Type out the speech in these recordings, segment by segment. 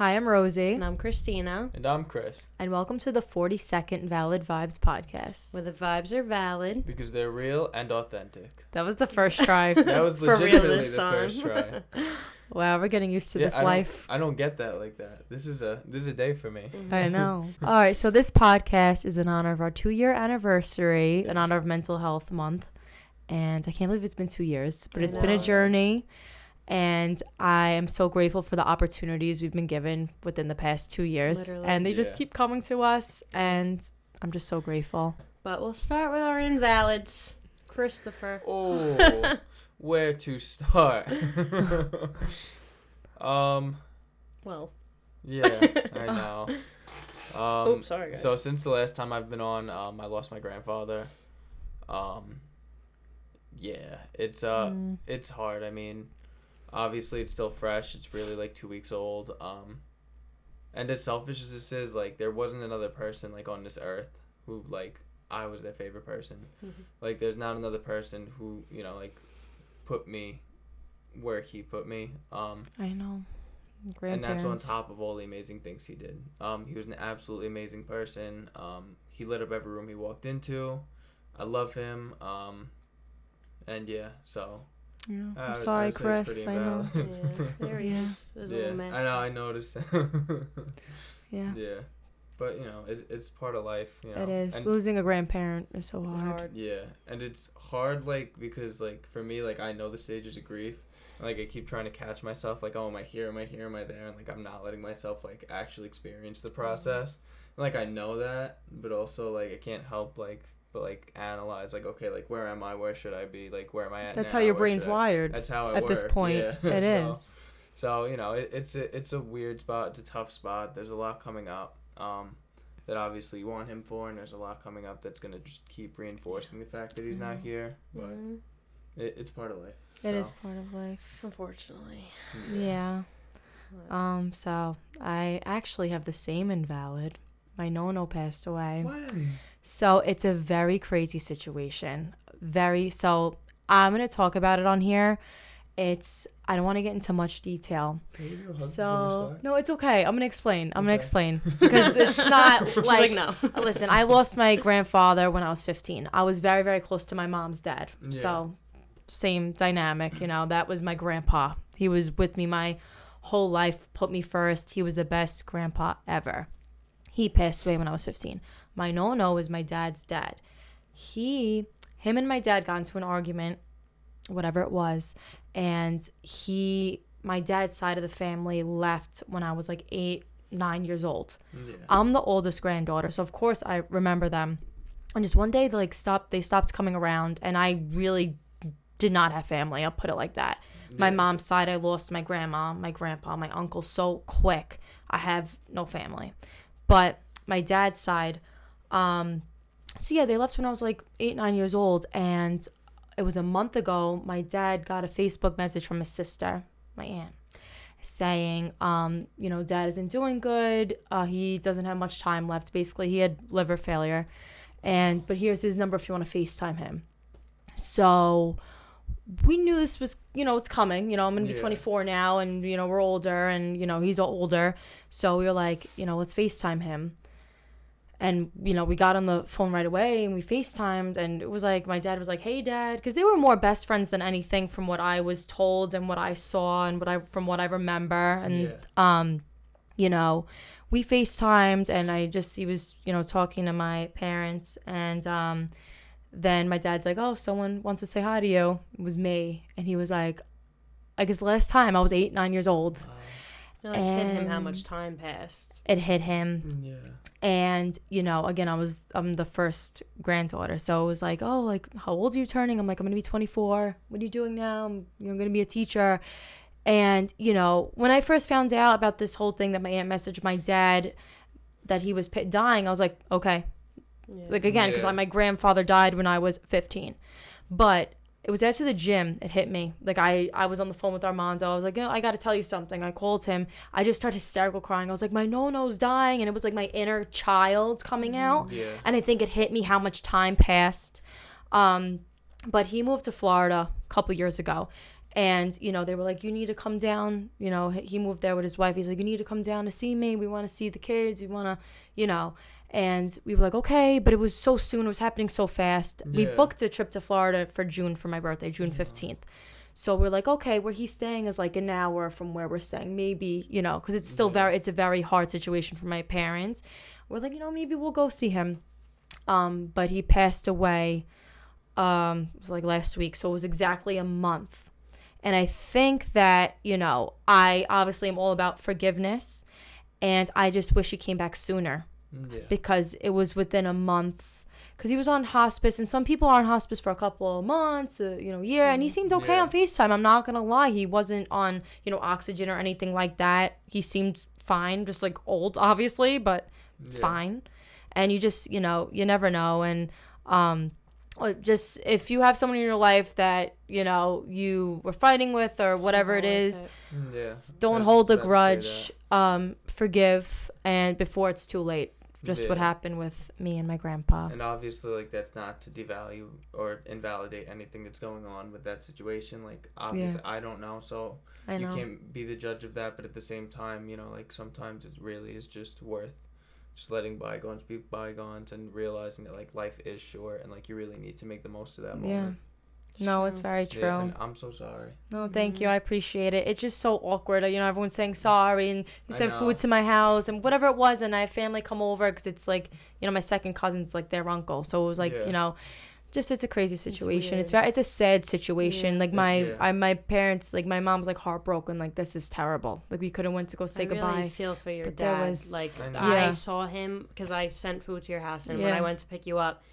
Hi, I'm Rosie. And I'm Christina. And I'm Chris. And welcome to the 42nd Valid Vibes podcast. Where the vibes are valid. Because they're real and authentic. That was the first try. That was For real legitimately this the song. first try. Wow, we're getting used to this life. I don't get that like that. This is a day for me. I know. All right, so this podcast is in honor of our 2-year anniversary, in honor of Mental Health Month. And I can't believe it's been 2 years, but it's been a journey. And I am so grateful for the opportunities we've been given within the past 2 years. Literally. And they just keep coming to us, and I'm just so grateful. But we'll start with our invalids. Christopher. Oh, where to start? Well. Yeah, I know. Oops, sorry, guys. So since the last time I've been on, I lost my grandfather. Yeah, it's hard. I mean, obviously it's still fresh. It's really like 2 weeks old. And as selfish as this is, like, there wasn't another person like on this earth who like I was their favorite person. Mm-hmm. Like, there's not another person who, you know, like put me where he put me. I know. And that's on top of all the amazing things he did. He was an absolutely amazing person. He lit up every room he walked into. I love him. And yeah, so. Yeah, I'm sorry, Chris. I know. Yeah, there he is. There's a little mask. I know. I noticed. Yeah. Yeah, but you know, it's part of life. You know? It is. And losing a grandparent is so hard. yeah, and it's hard, like, because like for me, like, I know the stages of grief. Like, I keep trying to catch myself, like, oh, am I here? Am I here? Am I there? And like, I'm not letting myself like actually experience the process. And, like, I know that, but also like I can't help but analyze, like, okay, like, where am I? Where should I be? Like, where am I at That's now? how your Where brain's should I- wired. That's how I at work. this point. Yeah. It is. So, you know, it's a weird spot. It's a tough spot. There's a lot coming up that obviously you want him for, and there's a lot coming up that's going to just keep reinforcing the fact that he's not here. But it's part of life. It is part of life. Unfortunately. Yeah. So I actually have the same invalid. My nono passed away. When? So it's a very crazy situation. So I'm going to talk about it on here. I don't want to get into much detail. So no, it's okay. I'm going to explain. Because it's not like no. Listen, I lost my grandfather when I was 15. I was very, very close to my mom's dad. Yeah. So same dynamic, you know. That was my grandpa. He was with me my whole life, put me first. He was the best grandpa ever. He passed away when I was 15. My no-no is my dad's dad. Him and my dad got into an argument, whatever it was, and my dad's side of the family left when I was like 8, 9 years old. Yeah. I'm the oldest granddaughter, so of course I remember them. And just one day they stopped coming around, and I really did not have family. I'll put it like that. Yeah. My mom's side, I lost my grandma, my grandpa, my uncle so quick. I have no family. But my dad's side, so yeah, they left when I was like 8, 9 years old, and it was a month ago. My dad got a Facebook message from his sister, my aunt, saying, dad isn't doing good. He doesn't have much time left. Basically, he had liver failure, but here's his number if you want to FaceTime him. So we knew this was, it's coming. I'm going to be 24 now, and, we're older, and, he's older. So we were like, let's FaceTime him. And, we got on the phone right away, and we FaceTimed, and it was like, my dad was like, hey, Dad, because they were more best friends than anything from what I was told and what I saw and from what I remember. And, we FaceTimed, and he was, talking to my parents, and then my dad's like, oh, someone wants to say hi to you. It was me. And he was like, I guess last time I was 8, 9 years old. It hit him how much time passed. It hit him. Yeah. And, again, I'm the first granddaughter. So it was like, oh, like, how old are you turning? I'm like, I'm going to be 24. What are you doing now? I'm going to be a teacher. And, when I first found out about this whole thing that my aunt messaged my dad that he was dying, I was like, okay. Yeah. Like, again, because my grandfather died when I was 15. But it was after the gym, it hit me. Like, I was on the phone with Armando. I was like, I got to tell you something. I called him. I just started hysterical crying. I was like, my no-no's dying. And it was like my inner child coming out. Yeah. And I think it hit me how much time passed. But he moved to Florida a couple years ago. And, you know, they were like, you need to come down. You know, he moved there with his wife. He's like, you need to come down to see me. We want to see the kids. We want to, you know. And we were like, okay. But it was so soon. It was happening so fast. We booked a trip to Florida for June for my birthday, June 15th. So we're like, okay, where he's staying is like an hour from where we're staying. Maybe, you know, because it's still it's a very hard situation for my parents. We're like, you know, maybe we'll go see him. But he passed away, it was like last week. So it was exactly a month. And I think that, you know, I obviously am all about forgiveness. And I just wish he came back sooner. Yeah. Because it was within a month. Because he was on hospice. And some people are on hospice for a couple of months, you know, year. And he seemed okay on FaceTime. I'm not going to lie. He wasn't on, you know, oxygen or anything like that. He seemed fine. Just like old, obviously, but fine. And you just, you know, you never know. And just if you have someone in your life that, you know, you were fighting with or whatever it is, don't hold a grudge, forgive, and before it's too late. Just what happened with me and my grandpa. And obviously, like, that's not to devalue or invalidate anything that's going on with that situation. Like, obviously, I don't know, so you can't be the judge of that. But at the same time, you know, like, sometimes it really is just worth just letting bygones be bygones and realizing that, like, life is short and, like, you really need to make the most of that moment. No, it's very true. Yeah, and I'm so sorry. No, thank you. I appreciate it. It's just so awkward. You know, everyone's saying sorry and you sent food to my house and whatever it was. And I have family come over because it's like, you know, my second cousin's like their uncle. So it was like, you know, just it's a crazy situation. It's a sad situation. Like my parents, like my mom was like heartbroken. Like, this is terrible. Like, we could have went to go say goodbye. I really feel for your dad. I saw him because I sent food to your house. And when I went to pick you up,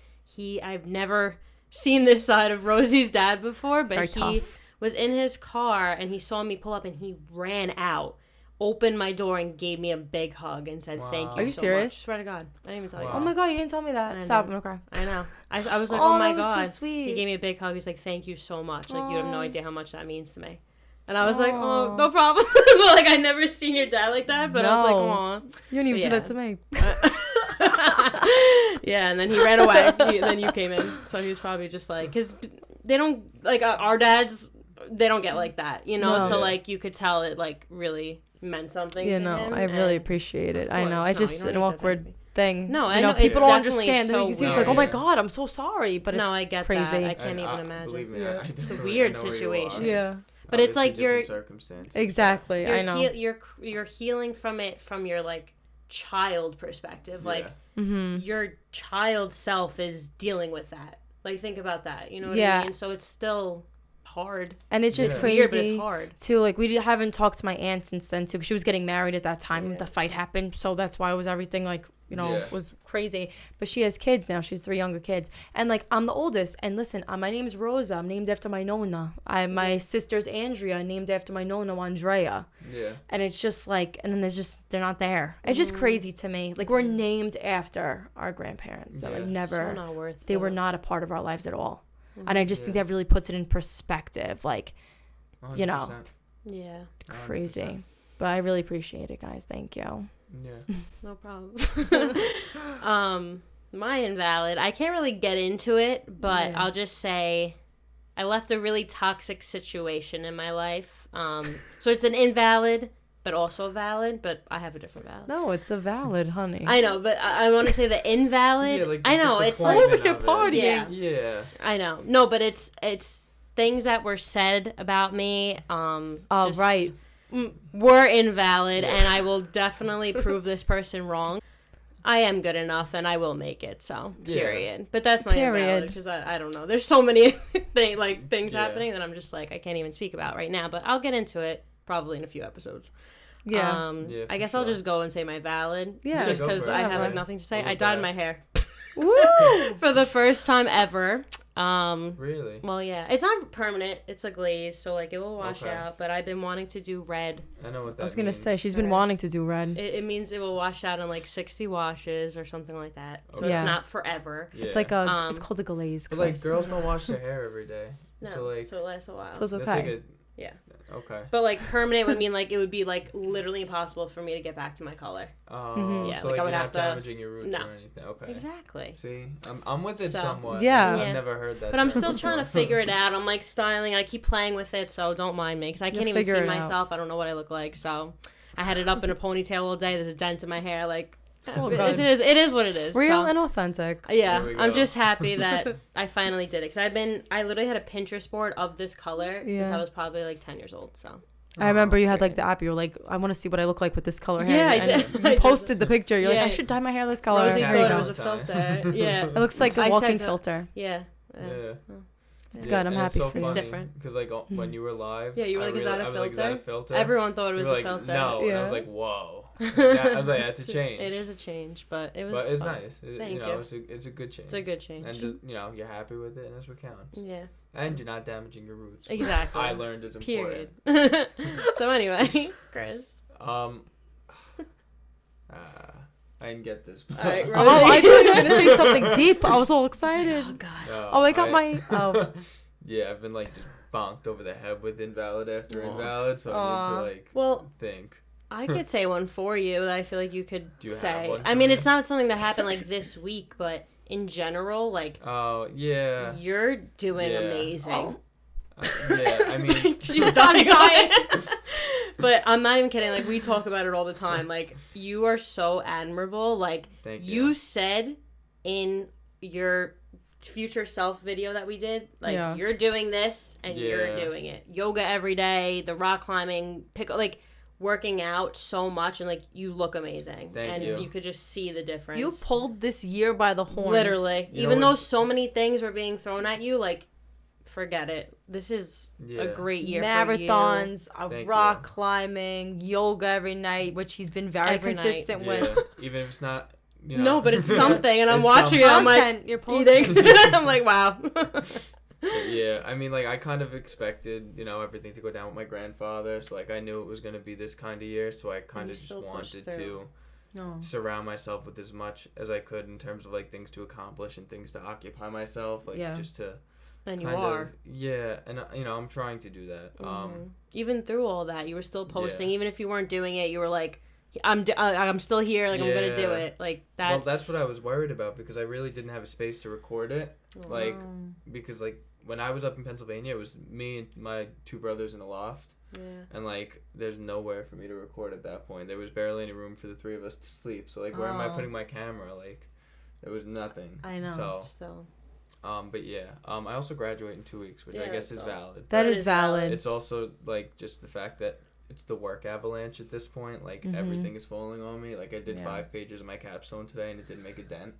I've never seen this side of Rosie's dad before, but he was in his car and he saw me pull up and he ran out, opened my door and gave me a big hug and said thank you. Are you so serious? much. Swear to God, I didn't even tell you. Oh my God, you didn't tell me that. Stop, I'm gonna cry. I know. I was like, oh my God, so sweet. He gave me a big hug. He's like, thank you so much. Like, you have no idea how much that means to me. And I was like, oh, no problem. But like, I never seen your dad like that. But I was like, aw. You didn't even do that to me. Yeah, and then he ran away. Then you came in, so he was probably just like, because they don't like our dads. They don't get like that, you know. So like, you could tell it like really meant something. Yeah, to him, I really appreciate it. I know. I just an awkward thing. No, I know people don't understand. So it's like, oh my God, I'm so sorry, but it's I get crazy. That. I can't even imagine. Believe me, It's a weird situation. Yeah. But it's like you're exactly. I know. You're healing from it from your like child perspective. Like your child self is dealing with that. Like, think about that. You know what I mean? So it's still hard. And it's just crazy. Weird, but it's hard. Too, like, we haven't talked to my aunt since then too. 'Cause she was getting married at that time. The fight happened, so that's why it was everything like, you know, was crazy. But she has kids now. She has 3 younger kids. And, like, I'm the oldest. And, listen, my name's Rosa. I'm named after my nonna. My sister's Andrea, named after my nonna, Andrea. Yeah. And it's just, like, and then they're not there. It's just crazy to me. Like, we're named after our grandparents. That, like, never, so not worth they were not a part of our lives at all. And I just think that really puts it in perspective. Like, 100%. You know. Yeah. Crazy. 100%. But I really appreciate it, guys. Thank you. Yeah. No problem. My invalid, I can't really get into it, but I'll just say I left a really toxic situation in my life. So it's an invalid, but also valid, but I have a different valid. No, it's a valid, honey. I know, but I want to say the invalid. Like I know, it's like over here partying. Yeah. I know. No, but it's things that were said about me. Right. Were invalid, and I will definitely prove this person wrong. I am good enough, and I will make it. So, period. But that's my invalid, because I don't know. There's so many things happening that I'm just like, I can't even speak about right now. But I'll get into it probably in a few episodes. Yeah. I guess I'll just go and say my valid. Yeah. Just because I have like nothing to say. I dyed my hair. Woo! For the first time ever. Really? Well, yeah. It's not permanent. It's a glaze, so like it will wash out. But I've been wanting to do red. I know what that means. I was going to say, she's been wanting to do red. It means it will wash out in like 60 washes or something like that. So it's not forever. Yeah. It's like it's called a glaze. But like girls don't wash their hair every day. No, so it lasts a while. So it's okay. Like Yeah. Okay. But like permanent would mean like it would be like literally impossible for me to get back to my color. Oh, yeah. So like I you're would not have to damaging your roots or anything. Okay. Exactly. See, I'm with it somewhat. Yeah. I've never heard that. But I'm still trying to figure it out. I'm like styling. I keep playing with it, so don't mind me because I can't even see myself. I don't know what I look like, so I had it up in a ponytail all day. There's a dent in my hair. Like it is what it is. Real and authentic. Yeah, I'm just happy that I finally did it because I literally had a Pinterest board of this color since I was probably like 10 years old. So I remember you had like the app. You were like, I want to see what I look like with this color hair. Yeah, I did. You posted the picture. You're like, I should dye my hair this color. Rosie thought it was a filter. Yeah, it looks like a walking filter. Yeah. It's good. I'm happy for you. It's different. Because like when you were live, you were like, is that a filter? Everyone thought it was a filter. No, and I was like, whoa. I was like, that's a change. It is a change, but it was. But it's fun. nice. Thank you. It's a good change. It's a good change. And just you're happy with it, and that's what counts. Yeah. And you're not damaging your roots. Exactly. I learned it's important. Period. So anyway, Chris. I didn't get this. All right, Rosie. I thought you were gonna say something deep. I was all excited. Oh God. I got my. Yeah, I've been like just bonked over the head with invalid after invalid, so I need to think. I could say one for you that I feel like you could say. Have one I mean, it's not something that happened like this week, but in general, like. Oh yeah. You're doing amazing. Yeah, I mean. She's starting dying. But I'm not even kidding. Like, we talk about it all the time. Like, you are so admirable. Like, thank you. You said in your future self video that we did, like, you're doing this and you're doing it. Yoga every day, the rock climbing, working out so much, and like you look amazing. Thank you. And you could just see the difference. You pulled this year by the horns. Literally. Even though so many things were being thrown at you, like, forget it. This is a great year Marathons, for you. Rock climbing, yoga every night, which he's been very consistent with. Even if it's not, No, but it's something, and I'm watching it. I'm like, you're posting. I'm like, wow. Yeah, I mean, like, I kind of expected, everything to go down with my grandfather, so, like, I knew it was going to be this kind of year, so I kind of just wanted to surround myself with as much as I could in terms of, like, things to accomplish and things to occupy myself, like, just to... And you are. And, I'm trying to do that. Even through all that, you were still posting. Even if you weren't doing it, you were like, I'm still here, like, I'm going to do it. Like, that's... Well, that's what I was worried about, because I really didn't have a space to record it. Like, because, like, when I was up in Pennsylvania, it was me and my two brothers in a loft. Yeah. And, like, there's nowhere for me to record at that point. There was barely any room for the three of us to sleep. So, like, where am I putting my camera? Like, there was nothing. I know. So, still. But yeah, I also graduate in 2 weeks, which I guess is valid. That is valid. It's also, like, just the fact that it's the work avalanche at this point. Like, everything is falling on me. Like, I did 5 pages of my capstone today, and it didn't make a dent.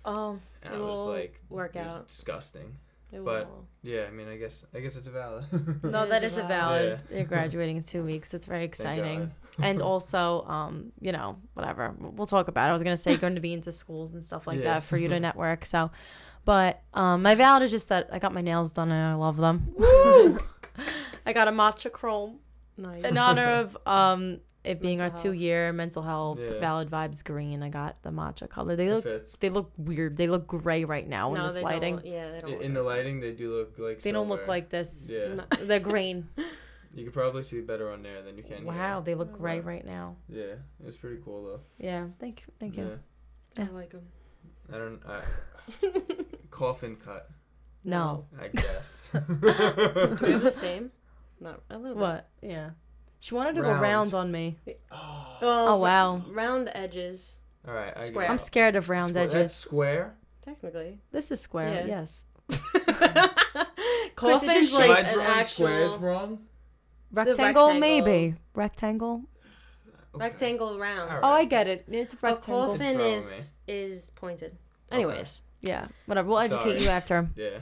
Oh. And I was like, work out. It was disgusting. But yeah, I mean, I guess it's a valid. No, that is a valid. Yeah. You're graduating in 2 weeks. It's very exciting. And also, whatever. We'll talk about it. I was gonna say going to be into schools and stuff like that for you to network. So, but my valid is just that I got my nails done and I love them. Woo! I got a matcha chrome. Nice. In honor of it being our 2-year mental health valid vibes green. I got the matcha color. They look weird. They look gray right now in this lighting. They don't. In the lighting, they do look like. They don't look like this. Yeah, they're green. You can probably see better on there than you can. Wow, they look gray right now. Yeah, it's pretty cool though. Yeah, thank you. I like them. I don't. Coffin cut. No. I guessed. Do we have the same? Not a little bit. What? Yeah. She wanted to go round on me. Oh wow. Round edges. All right. Square. I'm scared of round edges. That's square? Technically. This is square, yes. Coffin's like an actual... squares wrong? Rectangle, maybe. Rectangle. Okay. Rectangle round. Right. Oh, I get it. It's a rectangle. A coffin is pointed. Anyways. Okay. Yeah. Whatever. We'll educate you after. Yeah.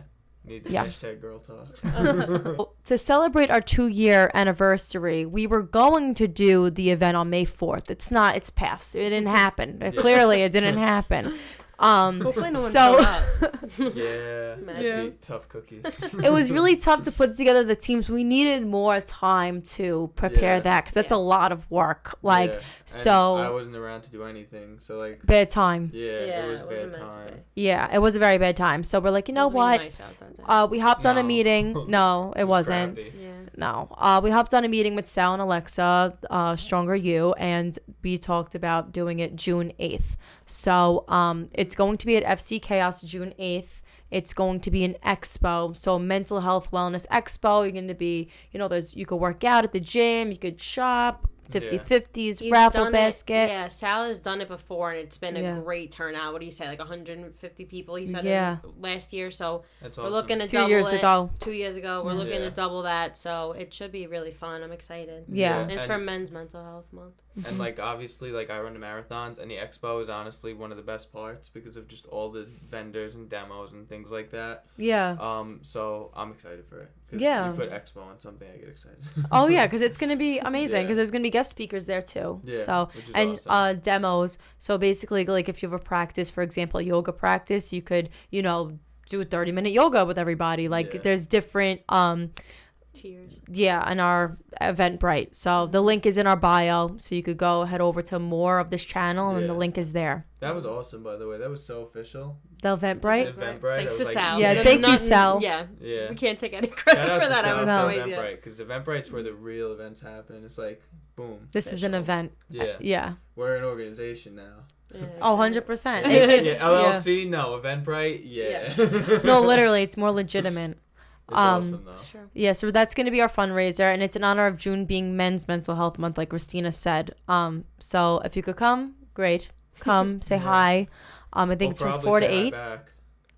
Need the hashtag girl talk. To celebrate our 2-year anniversary, we were going to do the event on May 4th. It's past. It didn't happen. Clearly, it didn't happen. Hopefully no one showed up. Yeah. Tough cookies. It was really tough to put together the teams. We needed more time to prepare that because that's a lot of work. So I wasn't around to do anything. So like bad time. Yeah, it was bad time. Yeah, it was a very bad time. So we're like, you know what? Nice out that day. We hopped on a meeting. No, it wasn't. Crappy. Yeah. No. We hopped on a meeting with Sal and Alexa, Stronger You, and we talked about doing it June 8th. So it's going to be at FC Chaos June 8th. It's going to be an expo, so mental health wellness expo. You're going to be, you could work out at the gym, you could shop, 50-50s, raffle basket. Yeah, Sal has done it before, and it's been a great turnout. What do you say, like 150 people, he said, last year. So that's we're awesome. looking to 2 double years it. ago. 2 years ago. We're looking to double that, so it should be really fun. I'm excited. Yeah. And it's for Men's Mental Health Month. And, like, obviously, like, I run the marathons, and the expo is honestly one of the best parts because of just all the vendors and demos and things like that. Yeah. So I'm excited for it. Yeah. You put expo on something, I get excited. Oh, yeah, because it's going to be amazing because there's going to be guest speakers there, too. Yeah, so, and awesome. Demos. So, basically, like, if you have a practice, for example, yoga practice, you could, do a 30-minute yoga with everybody. Like, there's different... tiers. Yeah, in our Eventbrite. So the link is in our bio, so you could go head over to more of this channel, and the link is there. That was awesome, by the way. That was so official. The Eventbrite? Thanks to Sal. Yeah, thank you, Sal. Yeah, we can't take any credit for that. Shout out to Eventbrite, because Eventbrite's where the real events happen. It's like, boom. This is an event. Yeah. Yeah. We're an organization now. Yeah, 100%. LLC, no. Eventbrite, yeah. No, literally, it's more legitimate. It's awesome, though. Sure. Yeah, so that's going to be our fundraiser, and it's in honor of June being Men's Mental Health Month, like Christina said. So if you could come, great. Come, say hi. I think it's from 4 to 8.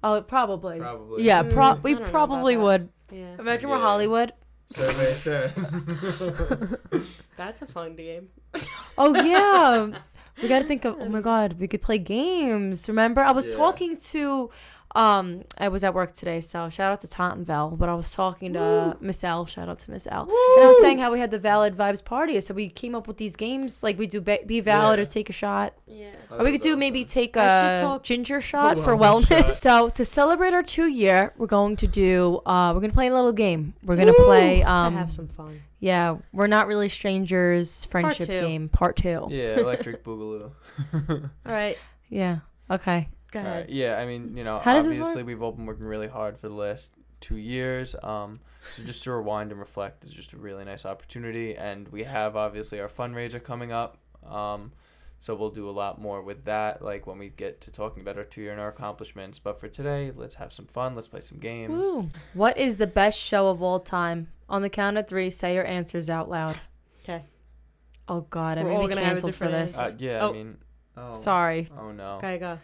Oh, probably. Yeah, we probably would. Yeah. Imagine we're Hollywood. Survey says. That's a fun game. Oh, yeah. We got to think of, oh, my God, we could play games. Remember? I was talking to... I was at work today, so shout out to Tottenville, but I was talking to Miss L, shout out to Miss L, and I was saying how we had the Valid Vibes party, so we came up with these games, like we do be valid or take a shot, or we could do maybe take a ginger shot for wellness. So to celebrate our 2-year, we're going to do, we're going to play a little game. We're going to play, to have some fun. Yeah, We're Not Really Strangers friendship game, part 2. Yeah, Electric Boogaloo. All right. Yeah, okay. Go ahead. Right. Yeah, I mean, obviously we've all been working really hard for the last 2 years. So just to rewind and reflect is just a really nice opportunity. And we have obviously our fundraiser coming up. So we'll do a lot more with that, like when we get to talking about our 2-year and our accomplishments. But for today, let's have some fun. Let's play some games. Woo. What is the best show of all time? On the count of 3, say your answers out loud. Okay. Oh, God. I may be canceled for this. I mean... Oh. Sorry. Oh, no. Okay, go.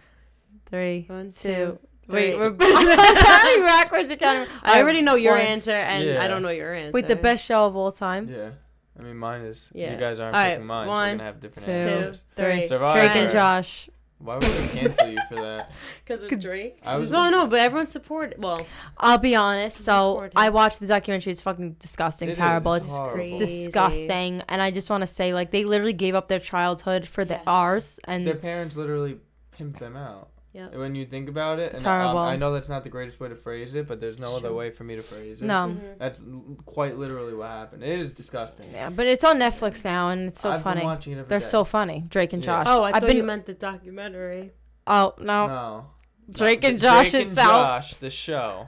3, 1, 2, 2. Wait, we're counting backwards. I already know your answer, and I don't know your answer. Wait, the best show of all time? Yeah. I mean, mine is... Yeah. You guys aren't all picking mine, 1, so we're going to have different 2, answers. 3. Survivor. Drake and Josh. Why would we cancel you for that? Because it's Drake? No, but everyone supported... Well... I'll be honest. So, I watched the documentary. It's fucking disgusting. Terrible. It's disgusting. And I just want to say, like, they literally gave up their childhood for ours. And their parents literally pimped them out. Yeah. When you think about it, and Terrible. I know that's not the greatest way to phrase it, but there's no other way for me to phrase it. No. That's quite literally what happened. It is disgusting. Yeah, but it's on Netflix now, and it's so I've funny. Been watching it every They're day. so funny. Drake and Josh. Oh, I thought you meant the documentary. Oh, no. No. Drake and Josh Drake itself. And Josh, the show.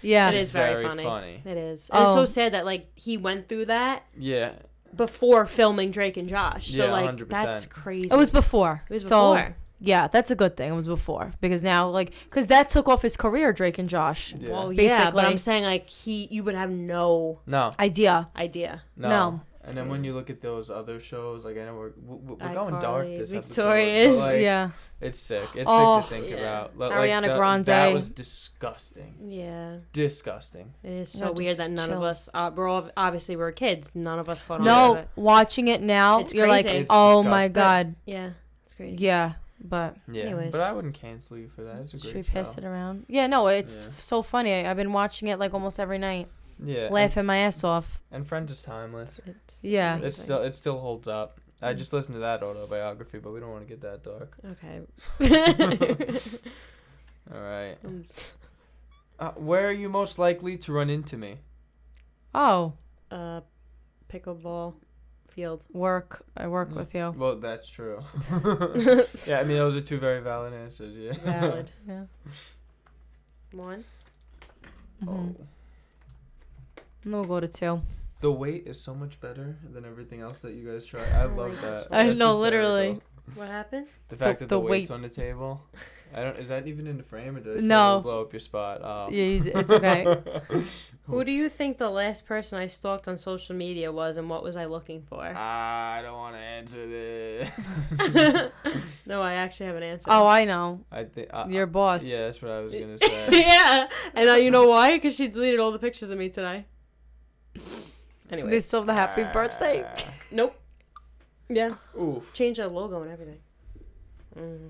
Yeah. It is very funny. It is. And it's so sad that, like, he went through that. Yeah. Before filming Drake and Josh. So, like, 100%. that's crazy. It was before. Before. Yeah, that's a good thing. It was before. Because now, like, because that took off his career, Drake and Josh. Yeah. Well, basically. but I'm saying, like, you would have no idea. No. And then when you look at those other shows, like, I know we're going dark this Victorious. episode. Like, yeah. It's sick. It's sick to think about. Like, Ariana Grande. That was disgusting. Yeah. Disgusting. It is so weird that none of us, obviously we're kids. None of us caught on to it. Watching it now, it's you're crazy. like, It's oh disgusting. my God. Yeah. It's crazy. Yeah. But anyways. But I wouldn't cancel you for that. It's a should great we pass it around? Yeah, no, it's so funny. I've been watching it like almost every night. Yeah. Laughing my ass off. And Friends is timeless. Yeah. It still holds up. I just listened to that autobiography, but we don't want to get that dark. Okay. All right. Where are you most likely to run into me? Oh. Pickleball field. Work. I work with you. Well, that's true. Yeah, I mean, those are two very valid answers, yeah. Valid. Yeah. 1. Mm-hmm. Oh. We'll go to 2. The weight is so much better than everything else that you guys try. I love that. I That's know, hysterical. literally. What happened? The fact that the weight's weight. on the table. Is that even in the frame, or did I No. blow up your spot? Oh. Yeah, it's okay. Who do you think the last person I stalked on social media was, and what was I looking for? I don't want to answer this. No, I actually have an answer. Oh, I know. I think Your boss. Yeah, that's what I was gonna say. Yeah, and you know why? Because she deleted all the pictures of me today. Anyway. They still have the happy birthday. Nope. Yeah. Oof. Change the logo and everything.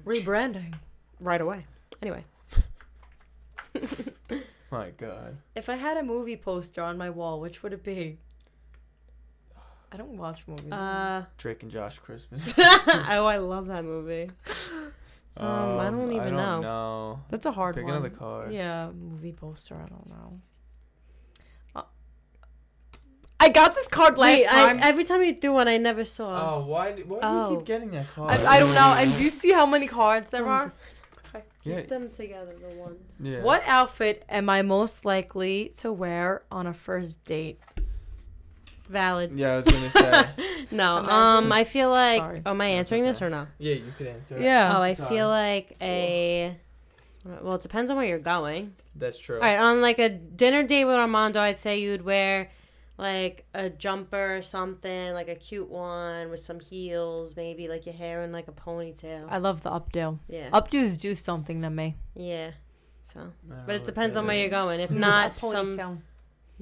Rebranding. Right away. Anyway. My God. If I had a movie poster on my wall, which would it be? I don't watch movies. Drake and Josh Christmas. Oh, I love that movie. I don't even know. know. That's a hard Pick one. another card. Yeah, movie poster. I don't know. I got this card last time. Every time you do one, I never saw. Oh, why do you keep getting that card? I don't know. And do you see how many cards there are? Okay. Keep them together, the ones. Yeah. What outfit am I most likely to wear on a first date? Valid. Yeah, I was gonna say. No. I feel like. Sorry. Am I answering this or no? Yeah, you could answer. Yeah. Oh, I feel like a. Well, it depends on where you're going. That's true. All right, on like a dinner date with Armando, I'd say you'd wear like a jumper or something, like a cute one with some heels, maybe like your hair in like a ponytail. I love the updo. Yeah. Updos do something to me. Yeah. So, I but it would depends say on where that. you're going. If not, A some ponytail.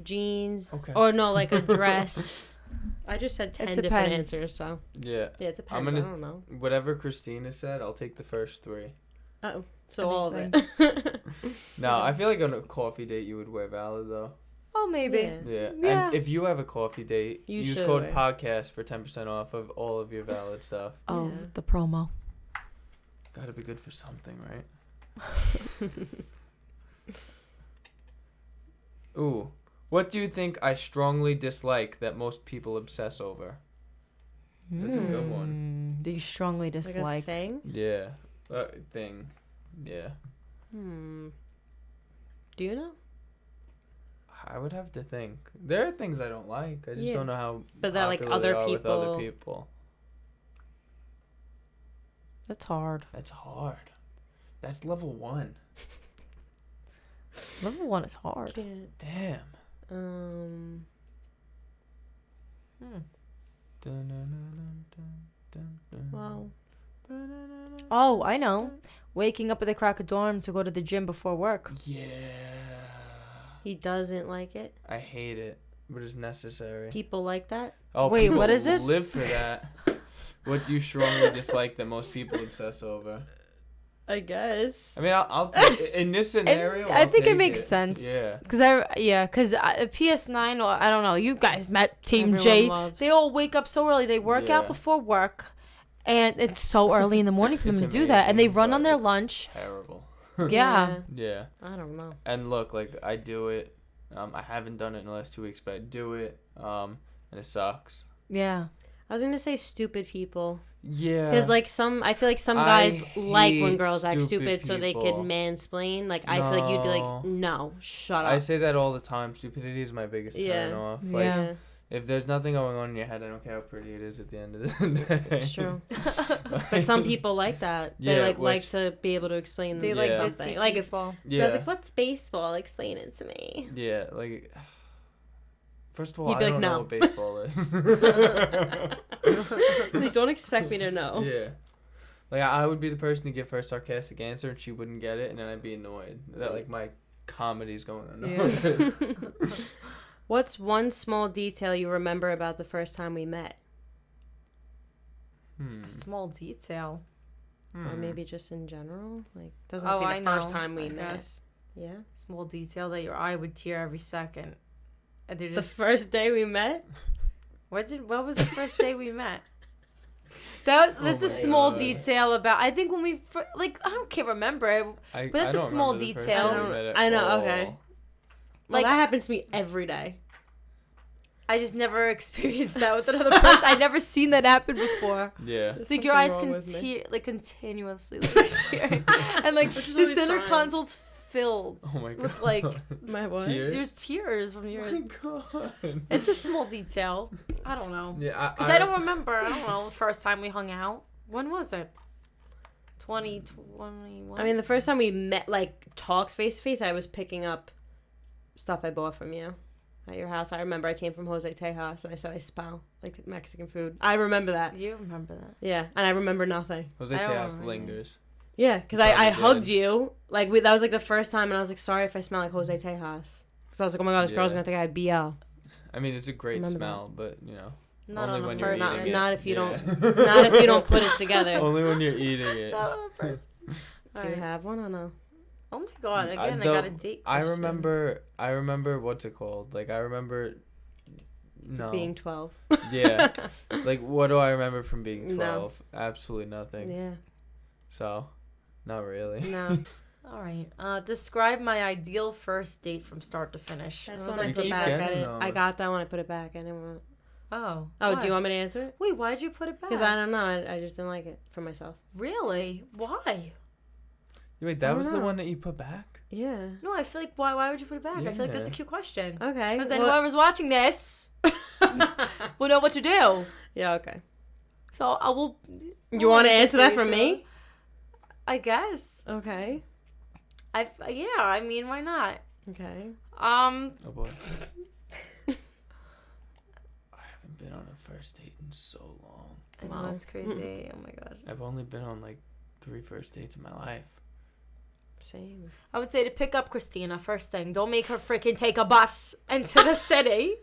jeans. Okay. Or no, like a dress. I just said 10 different depends. answers, so. Yeah. Yeah, it depends. I don't know. Whatever Christina said, I'll take the first three. Uh-oh. So all of it. No, I feel like on a coffee date you would wear valid though. Oh, maybe. Yeah. Yeah. And if you have a coffee date, You use should code wear. podcast for 10% off of all of your valid stuff. Oh, Yeah. the promo. Gotta be good for something, right? Ooh. What do you think I strongly dislike that most people obsess over? That's a good one. Do you strongly Like a dislike? thing? Yeah. Thing. Yeah. Do you know? I would have to think. There are things I don't like. I just don't know how But that, like, popular they other are with other people- people. That's hard. That's hard. That's level 1. Level 1 is hard. Damn. Well. Oh, I know. Waking up at the crack of dawn to go to the gym before work. Yeah. He doesn't like it. I hate it, but it's necessary. People like that. Oh, Wait, people what is it? Live for that. What do you strongly dislike that most people obsess over? I guess. I mean, I'll take, in this scenario. I I'll think it take makes sense. Yeah. Because PS9, or I don't know, you guys met Team Everyone J. loves- They all wake up so early. They work out Yeah. before work. And it's so early in the morning for them It's to do that. And they amazing, run on but their it's lunch. Terrible. Yeah. Yeah. I don't know. And look, like I do it. I haven't done it in the last 2 weeks, but I do it. And it sucks. Yeah. I was gonna say stupid people. Yeah. Because I feel like some I guys like when hate girls act stupid stupid so they could people. mansplain. Like I feel like you'd be No. like, no, shut up. I say that all the time. Stupidity is my biggest Yeah. turn off. Like, Yeah. if there's nothing going on in your head, I don't care how pretty it is at the end of the day. It's true. But some people like that. They Yeah, like which- to be able to explain They Yeah. like something. ditzy Like if people. Yeah. I was like, what's baseball? Explain it to me. Yeah, like. First of all, He'd I be don't like, know "No." what baseball is. They don't expect me to know. Yeah. Like, I would be the person to give her a sarcastic answer and she wouldn't get it, and then I'd be annoyed that, like, my comedy's going unnoticed. What's one small detail you remember about the first time we met? A small detail. Or maybe just in general? Like, doesn't Oh, have I to be the first know, time we I met. guess. Yeah? Small detail that your eye would tear every second. And they're The just first day we met? what was the first day we met? That's a small God. detail about. I think when we can't remember. But that's a don't small remember the first detail. time we met at I know, all. okay. Well, Like- that happens to me every day. I just never experienced that with another person. I'd never seen that happen before. Yeah. There's It's like your something eyes wrong with me. continuously like tearing, and like Which is the always center fine. console's filled with like my what? Tears? your tears from your. Oh my god. It's a small detail. I don't know. Yeah, because I don't remember. I don't know the first time we hung out. When was it? 2021. I mean, the first time we met, like talked face to face, I was picking up stuff I bought from you at your house. I remember I came from Jose Tejas and I said I smell like Mexican food. I remember that. You remember that? Yeah, and I remember nothing. Jose Tejas lingers. Yeah, because I hugged you. Like, that was like the first time, and I was like, sorry if I smell like Jose Tejas. Because I was like, oh my god, this girl's gonna think I have BL. I mean, it's a great smell, but you know. Not only on when a you're person. eating Not it. if you don't. Not if you don't put it together. Only when you're eating it. Not on a person. Do you have one or no? Oh my god! Again, I got a date. I remember what's it called? Like I remember. No. Being 12. Yeah. Like, what do I remember from being 12? No. Absolutely nothing. Yeah. So, not really. No. All right. Describe my ideal first date from start to finish. That's Oh, what I You put keep back. getting I got that when I put it back. I didn't want. Oh. Oh, why? do you want me to answer it? Wait, why'd you put it back? Because I don't know. I just didn't like it for myself. Really? Why? Wait, that was the know. one that you put back? Yeah. No, I feel like why would you put it back? I feel like that's a Yeah. cute question. Okay. Because then whoever's watching this will know what to do. Yeah. Okay. So I will. You want to answer that for me? I guess. Okay. I mean, why not? Okay. Oh boy. I haven't been on a first date in so long. I know, that's crazy. Oh my god. I've only been on like 3 first dates in my life. Same. I would say to pick up Christina first thing. Don't make her freaking take a bus into the city.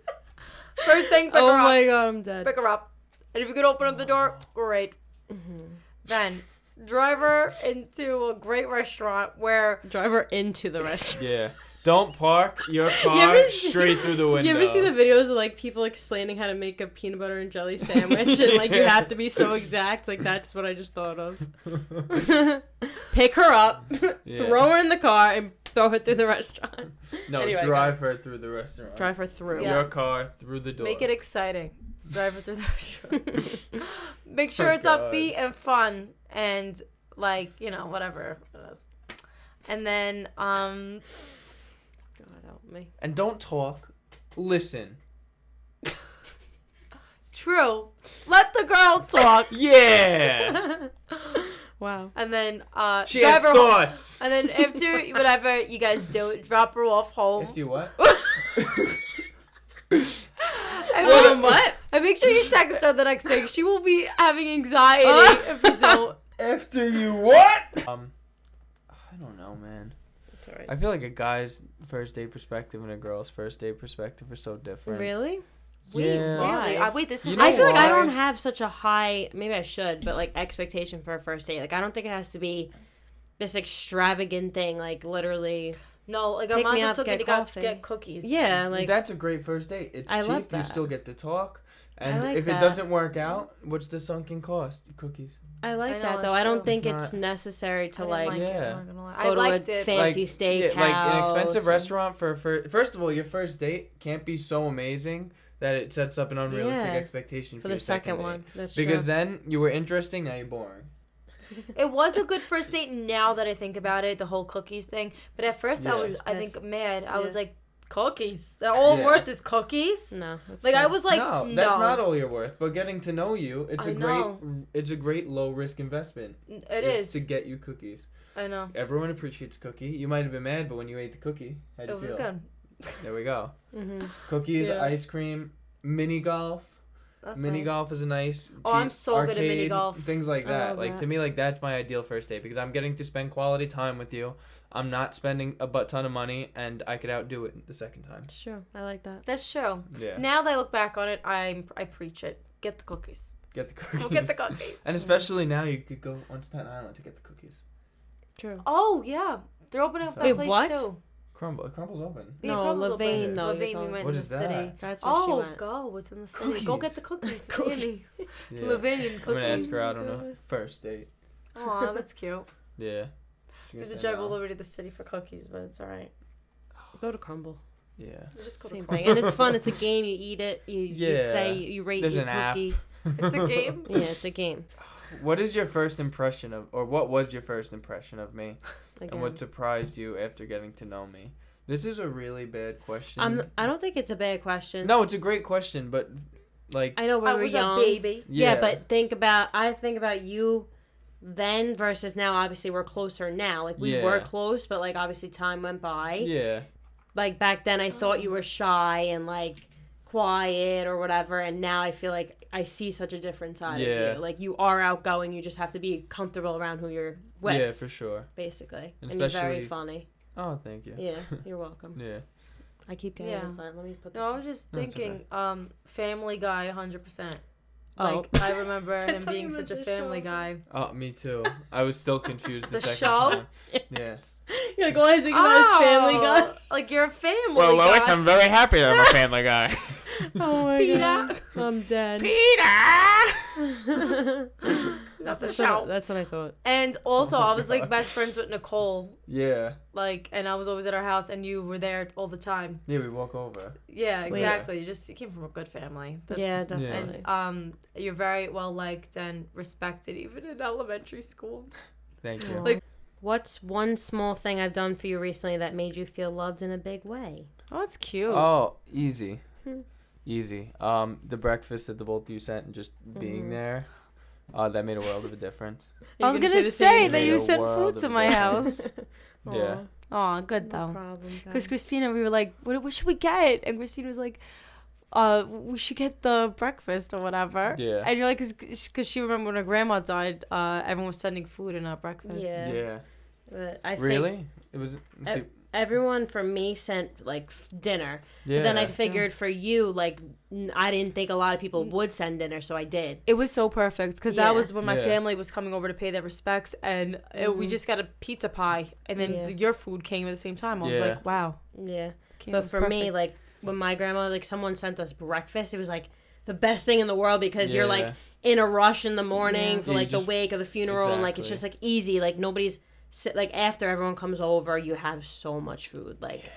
First thing, pick her up. Oh my god, I'm dead. Pick her up. And if you could open up the door, great. Mm-hmm. Then drive her into a great restaurant where Drive her into the restaurant. Yeah. Don't park your car ever see- straight through the window. You ever see the videos of like people explaining how to make a peanut butter and jelly sandwich and like you have to be so exact? Like that's what I just thought of. Pick her up, Yeah. throw her in the car, and throw her through the restaurant. No, Anyway, drive her through the restaurant. Drive her through. Yeah. Your car through the door. make it exciting. Drive her through the restaurant. Make sure Oh, it's God. upbeat and fun and like, whatever it is. And then God help me. And don't talk. Listen. true. Let the girl talk. Yeah. Wow. And then She drive has her thoughts. And then after whatever you guys do, drop her off home. If you what? What? And make sure you text her the next day. She will be having anxiety if you don't. After you what? I don't know, man. It's alright. I feel like a guy's first date perspective and a girl's first date perspective are so different. Really? Wait, Yeah. really? Wait, this is. You know I feel like I why? don't have such a high, maybe I should, but like expectation for a first date. Like I don't think it has to be this extravagant thing. Like literally. No, like Pick our mom me just up, took me get to coffee. get cookies. Yeah, like That's a great first date. It's I cheap. love You that. still get to talk. And I like if that. it doesn't work out, what's the sunken cost? Cookies. I like I know, that it's though. I don't true. think It's it's not- necessary I to didn't like like it, Yeah. I'm not gonna lie. go I to liked a it. fancy steakhouse. like an expensive and- restaurant for first of all, your first date can't be so amazing that it sets up an unrealistic Yeah. expectation for your the second date. one. That's Because true. then you were interesting, now you're boring. It was a good first date now that I think about it, the whole cookies thing. But at first Yeah. I was, She was I think, pissed. mad. I was Yeah. like, cookies? They're all Yeah. worth is cookies? No. That's Like, I good. was like, no, no. that's not all you're worth. But getting to know you, I know. it's a great low risk investment. It It's is. to get you cookies. I know. Everyone appreciates cookie. You might have been mad, but when you ate the cookie, how'd you It was feel? good. There we go. Mhm. Cookies, Yeah. ice cream, mini golf. That's Mini nice. golf is a nice. Oh, I'm cheap so good at mini arcade, golf. Things like I that. love Like that. to me, like that's my ideal first date because I'm getting to spend quality time with you. I'm not spending a butt ton of money, and I could outdo it the second time. It's true. I like that. That's true. Yeah. Now that I look back on it, I preach it. Get the cookies. Get the cookies. Go get the cookies. And especially now, you could go on Staten Island to get the cookies. True. Oh, yeah. They're opening up that Wait, place, what? too. Crumble's open. Yeah, No, Crumble's open. Levain, though, you're Levain, we talking- went What to is the that? city. That's where she Oh, went. go. What's in the city? Go get the cookies. Really. Yeah. Levain cookies. I'm gonna ask her out on a first date. Aw, that's cute. Yeah. We She gonna have to say drive no. all over to the city for cookies, but it's alright. Go to Crumble. Yeah. Just go to Same Crumble. thing. And it's fun. It's a game. You eat it. You Yeah. say you rate There's your an app. cookie. It's a game? Yeah, it's a game. What is your first impression of, or what was your first impression of me? And what surprised you after getting to know me? This is a really bad question. I don't think it's a bad question. No, it's a great question, but like I know when we were young. A baby. Yeah, but I think about you then versus now. Obviously, we're closer now. Like we were close, but like obviously time went by. Yeah. Like back then, I thought you were shy and like quiet or whatever, and now I feel like I see such a different side of you. Like you are outgoing. You just have to be comfortable around who you're with. Yeah, for sure. Basically, and you're very funny. Oh, thank you. Yeah, you're welcome. Yeah. I keep getting it, but let me put this. No, I was just thinking, Family Guy, 100%. Oh. Like, I remember him being such a Family Guy. Oh, me too. I was still confused the second show? time. Yeah. You're like, all I think about is Family Guy. Like, you're a Family Well, Guy. Lois, I'm very happy I'm a Family Guy. Oh my God. I'm dead. Peter! Not the show. That's what I thought. And also, I was like best friends with Nicole. Yeah. Like, and I was always at our house, and you were there all the time. Yeah, we walk over. Yeah, exactly. You came from a good family. Yeah, definitely. And you're very well liked and respected, even in elementary school. Thank you. Like, what's one small thing I've done for you recently that made you feel loved in a big way? Oh, that's cute. Oh, easy. Easy. The breakfast that the both of you sent and just being there. That made a world of a difference. I was gonna say that you sent world food to of my a house. Yeah. Oh, good No though. problem, Because guys. Christina, we were like, what should we get? And Christina was like, we should get the breakfast or whatever. Yeah. And you're like, because she remembered when her grandma died, everyone was sending food in our breakfast. Yeah. But I Really? think It was. everyone for me sent like dinner. Yeah. But then I figured for you, like I didn't think a lot of people would send dinner, so I did. It was so perfect because that was when my Yeah. family was coming over to pay their respects, and we just got a pizza pie, and then your food came at the same time. I was like, wow. Yeah. It But was for me, perfect. like when my grandma, like someone sent us breakfast, it was like the best thing in the world because you're like in a rush in the morning for like the wake of the funeral, and like it's just like easy, like nobody's like after everyone comes over, you have so much food, like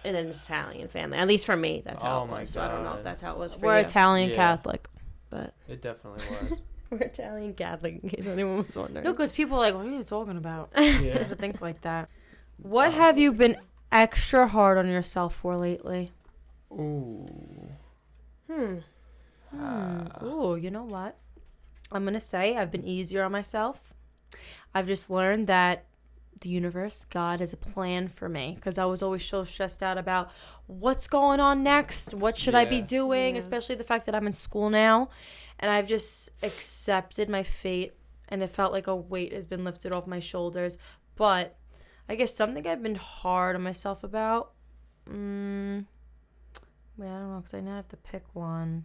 in an Italian family. At least for me, that's how it was. So I don't know if that's how it was for we're you. Italian Catholic, But it definitely was. we're Italian Catholic, in case anyone was wondering. No, because people are like, what are you talking about? Yeah. You have to think like that. What have you been extra hard on yourself for lately? Ooh. Ooh, you know what? I'm going to say I've been easier on myself. I've just learned that the universe, God, has a plan for me because I was always so stressed out about what's going on next. What should I be doing? Especially the fact that I'm in school now. And I've just accepted my fate, and it felt like a weight has been lifted off my shoulders. But I guess something I've been hard on myself about, I don't know, because I now have to pick one.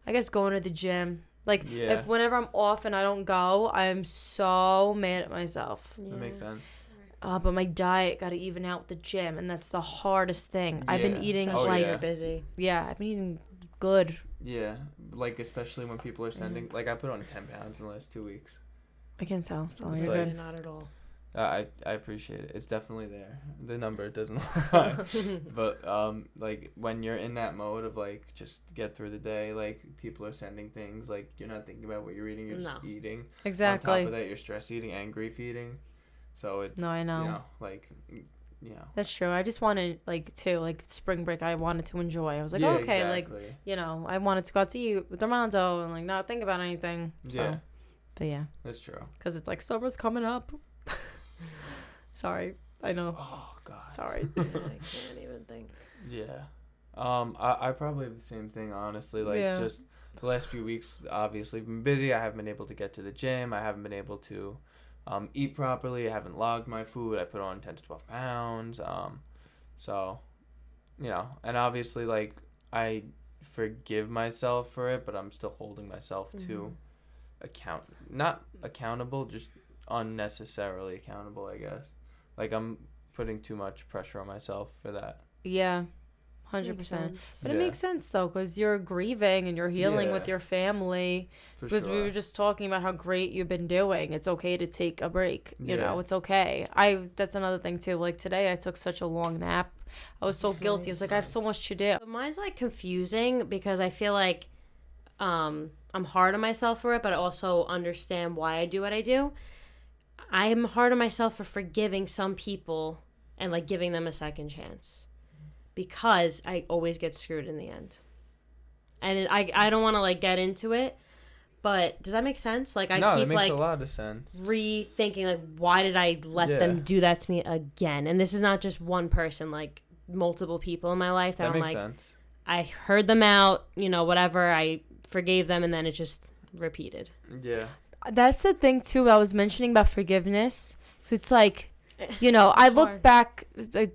I guess going to the gym. Like, if whenever I'm off and I don't go, I'm so mad at myself. That makes sense. But my diet got to even out with the gym, and that's the hardest thing. I've been eating you're busy. Yeah, I've been eating good. Yeah, like especially when people are sending. Like I put on 10 pounds in the last 2 weeks. I can tell. So It's you're like- good. Not at all. I appreciate it. It's definitely there. The number doesn't lie. But like when you're in that mode of like just get through the day, like people are sending things, like you're not thinking about what you're eating, you're just eating. Exactly. On top of that, you're stress eating and grief eating. So it. No, I know. You know, like, you know. That's true. I just wanted like spring break. I wanted to enjoy. I was like, Yeah, okay, exactly. like you know, I wanted to go out to eat with Armando and like not think about anything. So. Yeah. But yeah. That's true. Because it's like summer's coming up. Sorry, I know. Oh God. Sorry. I can't even think. Yeah. I probably have the same thing, honestly. Like, just the last few weeks, obviously, been busy. I haven't been able to get to the gym. I haven't been able to eat properly. I haven't logged my food. I put on 10 to 12 pounds. So, you know, and obviously, like, I forgive myself for it, but I'm still holding myself to not accountable, just unnecessarily accountable, I guess. Like, I'm putting too much pressure on myself for that. Yeah, 100%. But it makes sense, though, because you're grieving and you're healing with your family. Because we were just talking about how great you've been doing. It's okay to take a break. You know, it's okay. That's another thing, too. Like, today I took such a long nap. I was so guilty. I was like, I have so much to do. But mine's, like, confusing because I feel like I'm hard on myself for it, but I also understand why I do what I do. I'm hard on myself for forgiving some people and like giving them a second chance because I always get screwed in the end. And I don't want to like get into it, but does that make sense? Like I keep that makes like a lot of sense. Rethinking like why did I let them do that to me again? And this is not just one person, like multiple people in my life that I'm makes like sense. I heard them out, whatever, I forgave them and then it just repeated. Yeah. That's the thing too I was mentioning about forgiveness. It's like, I look back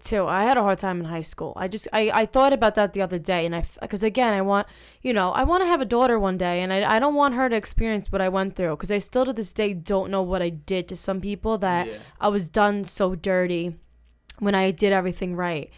too. I had a hard time in high school. I thought about that the other day, and because again, I want to have a daughter one day, and I don't want her to experience what I went through, because I still to this day don't know what I did to some people that I was done so dirty when I did everything right.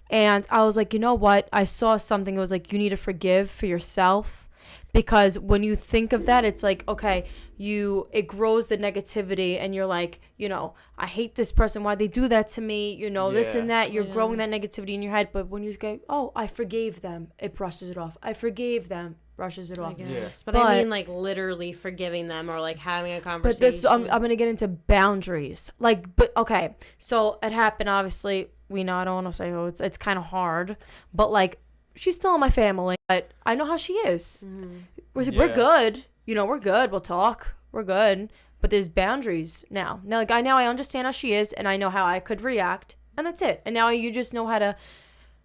And I was like, you know what? I saw something. It was like, you need to forgive for yourself. Because when you think of that, it's like, okay, it grows the negativity, and you're like, I hate this person. Why'd they do that to me? This and that. You're growing that negativity in your head. But when you go, oh, I forgave them, it brushes it off. I forgave them, brushes it off. Yes. But I mean, like, literally forgiving them or, like, having a conversation. But this, I'm going to get into boundaries. Like, but, okay. So it happened, obviously. I don't want to say, it's kind of hard. But, like, she's still in my family, but I know how she is. Mm-hmm. We're good. We're good. We'll talk. We're good. But there's boundaries now. Now I understand how she is, and I know how I could react, and that's it. And now you just know how to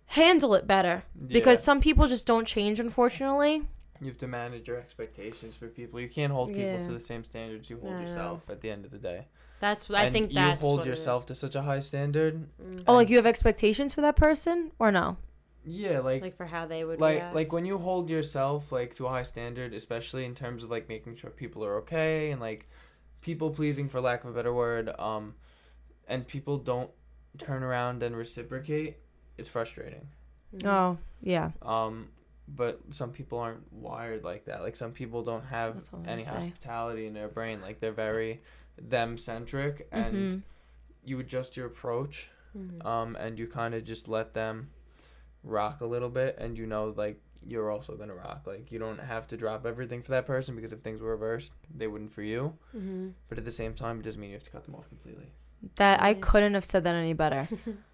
handle it better. Yeah. Because some people just don't change, unfortunately. You have to manage your expectations for people. You can't hold people to the same standards you hold yourself at the end of the day. I think that's you hold yourself to such a high standard. Mm-hmm. Oh, like you have expectations for that person, or no? Yeah, like for how they would react. Like when you hold yourself like to a high standard, especially in terms of like making sure people are okay and like people pleasing, for lack of a better word, and people don't turn around and reciprocate, it's frustrating. Oh, yeah. But some people aren't wired like that. Like some people don't have any hospitality in their brain. Like they're very them-centric, and you adjust your approach, and you kind of just let them rock a little bit, and like you're also gonna rock. Like you don't have to drop everything for that person, because if things were reversed, they wouldn't for you. But at the same time, it doesn't mean you have to cut them off completely. That I couldn't have said that any better.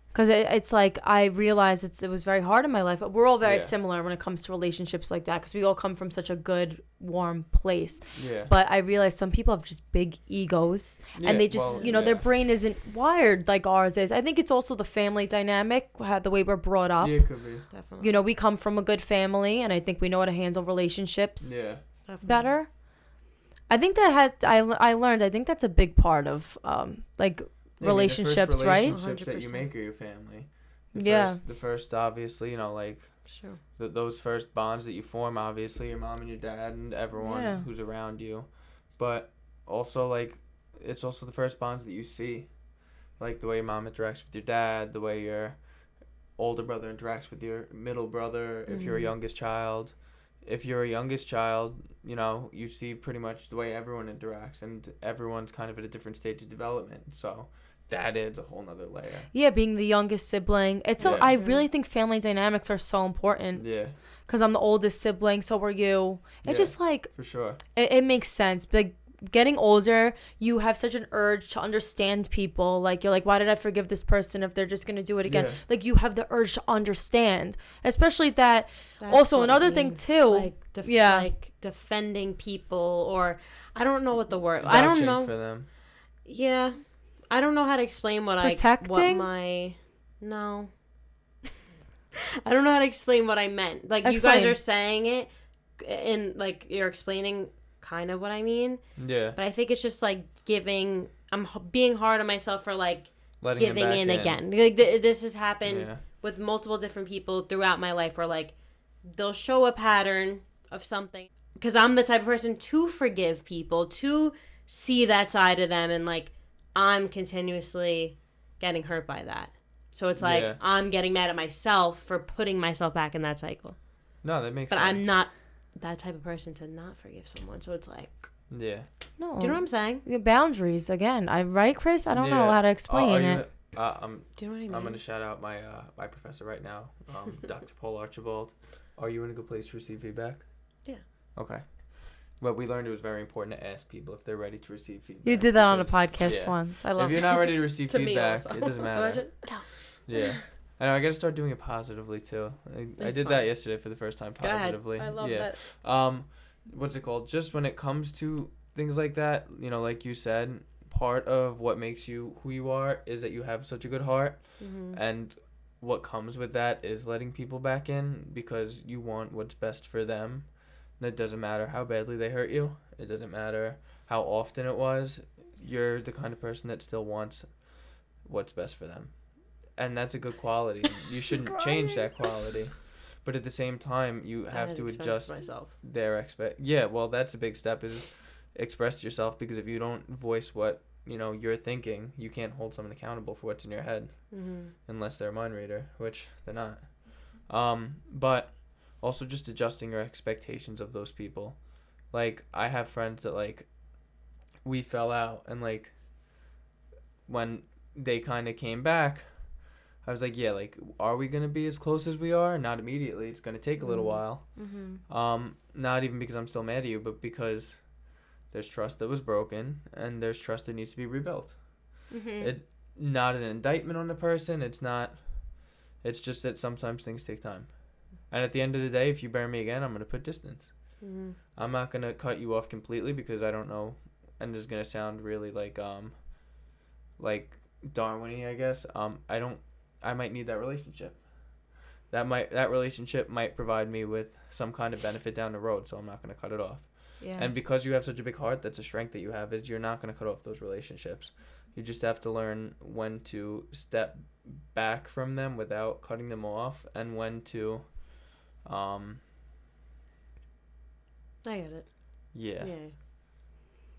Because it's like I realized it was very hard in my life. We're all very similar when it comes to relationships like that, because we all come from such a good, warm place. Yeah. But I realized some people have just big egos, and they just, their brain isn't wired like ours is. I think it's also the family dynamic, the way we're brought up. Yeah, it could be. Definitely. We come from a good family, and I think we know how to handle relationships better. I think I learned. I think that's a big part of relationships, the right? Relationships that you make are your family. The first obviously, sure. Those first bonds that you form, obviously, your mom and your dad and everyone who's around you. But also, like, it's also the first bonds that you see. Like, the way your mom interacts with your dad, the way your older brother interacts with your middle brother, if you're a youngest child. If you're a youngest child, you see pretty much the way everyone interacts, and everyone's kind of at a different stage of development. So that adds a whole nother layer. Yeah, being the youngest sibling. I really think family dynamics are so important. Yeah. Because I'm the oldest sibling, so were you. It's just like... For sure. It makes sense. But getting older, you have such an urge to understand people. Like, you're like, why did I forgive this person if they're just going to do it again? Yeah. Like, you have the urge to understand. Especially that... That's also, another thing, too... Like, defending people, or... I don't know what the word... Vouching I don't know. for them. Yeah. I don't know how to explain Protecting? No. I don't know how to explain what I meant. Like, Explain. You guys are saying it, and, like, you're explaining kind of what I mean. Yeah. But I think it's just, like, I'm being hard on myself for, like, giving in again. Like, this has happened with multiple different people throughout my life where, like, they'll show a pattern of something. Because I'm the type of person to forgive people, to see that side of them, and, like, I'm continuously getting hurt by that. So it's like I'm getting mad at myself for putting myself back in that cycle. No, that makes sense. But I'm not that type of person to not forgive someone. So it's like... Yeah. No. Do you know what I'm saying? Your boundaries, again. Right, Chris? I don't know how to explain it. Do you know what I mean? I'm going to shout out my professor right now, Dr. Paul Archibald. Are you in a good place to receive feedback? Yeah. Okay. But we learned it was very important to ask people if they're ready to receive feedback. You did that on a podcast once. I love it. If you're not ready to receive To me feedback, also. it doesn't matter. No. Yeah. I know, I got to start doing it positively, too. I did that yesterday for the first time positively. Go ahead. I love that. What's it called? Just when it comes to things like that, you know, like you said, part of what makes you who you are is that you have such a good heart. Mm-hmm. And what comes with that is letting people back in because you want what's best for them. And it doesn't matter how badly they hurt you. It doesn't matter how often it was. You're the kind of person that still wants what's best for them. And that's a good quality. You shouldn't change that quality. But at the same time, you have to adjust their Yeah, well, that's a big step is express yourself, because if you don't voice what, you know, you're thinking, you can't hold someone accountable for what's in your head. Mm-hmm. Unless they're a mind reader, which they're not. But also just adjusting your expectations of those people. Like, I have friends that, like, we fell out, and, like, when they kind of came back, I was like, yeah, like, are we going to be as close as we are? Not immediately. It's going to take a little while. Mm-hmm. Not even because I'm still mad at you, but because there's trust that was broken, and there's trust that needs to be rebuilt. Mm-hmm. It's not an indictment on the person. It's just that sometimes things take time. And at the end of the day, if you bury me again, I'm going to put distance. Mm-hmm. I'm not going to cut you off completely because I don't know, and it's going to sound really like Darwin-y, I guess. I might need that relationship. That relationship might provide me with some kind of benefit down the road, so I'm not going to cut it off. Yeah. And because you have such a big heart, that's a strength that you have, is you're not going to cut off those relationships. You just have to learn when to step back from them without cutting them off, and when to I get it. Yeah.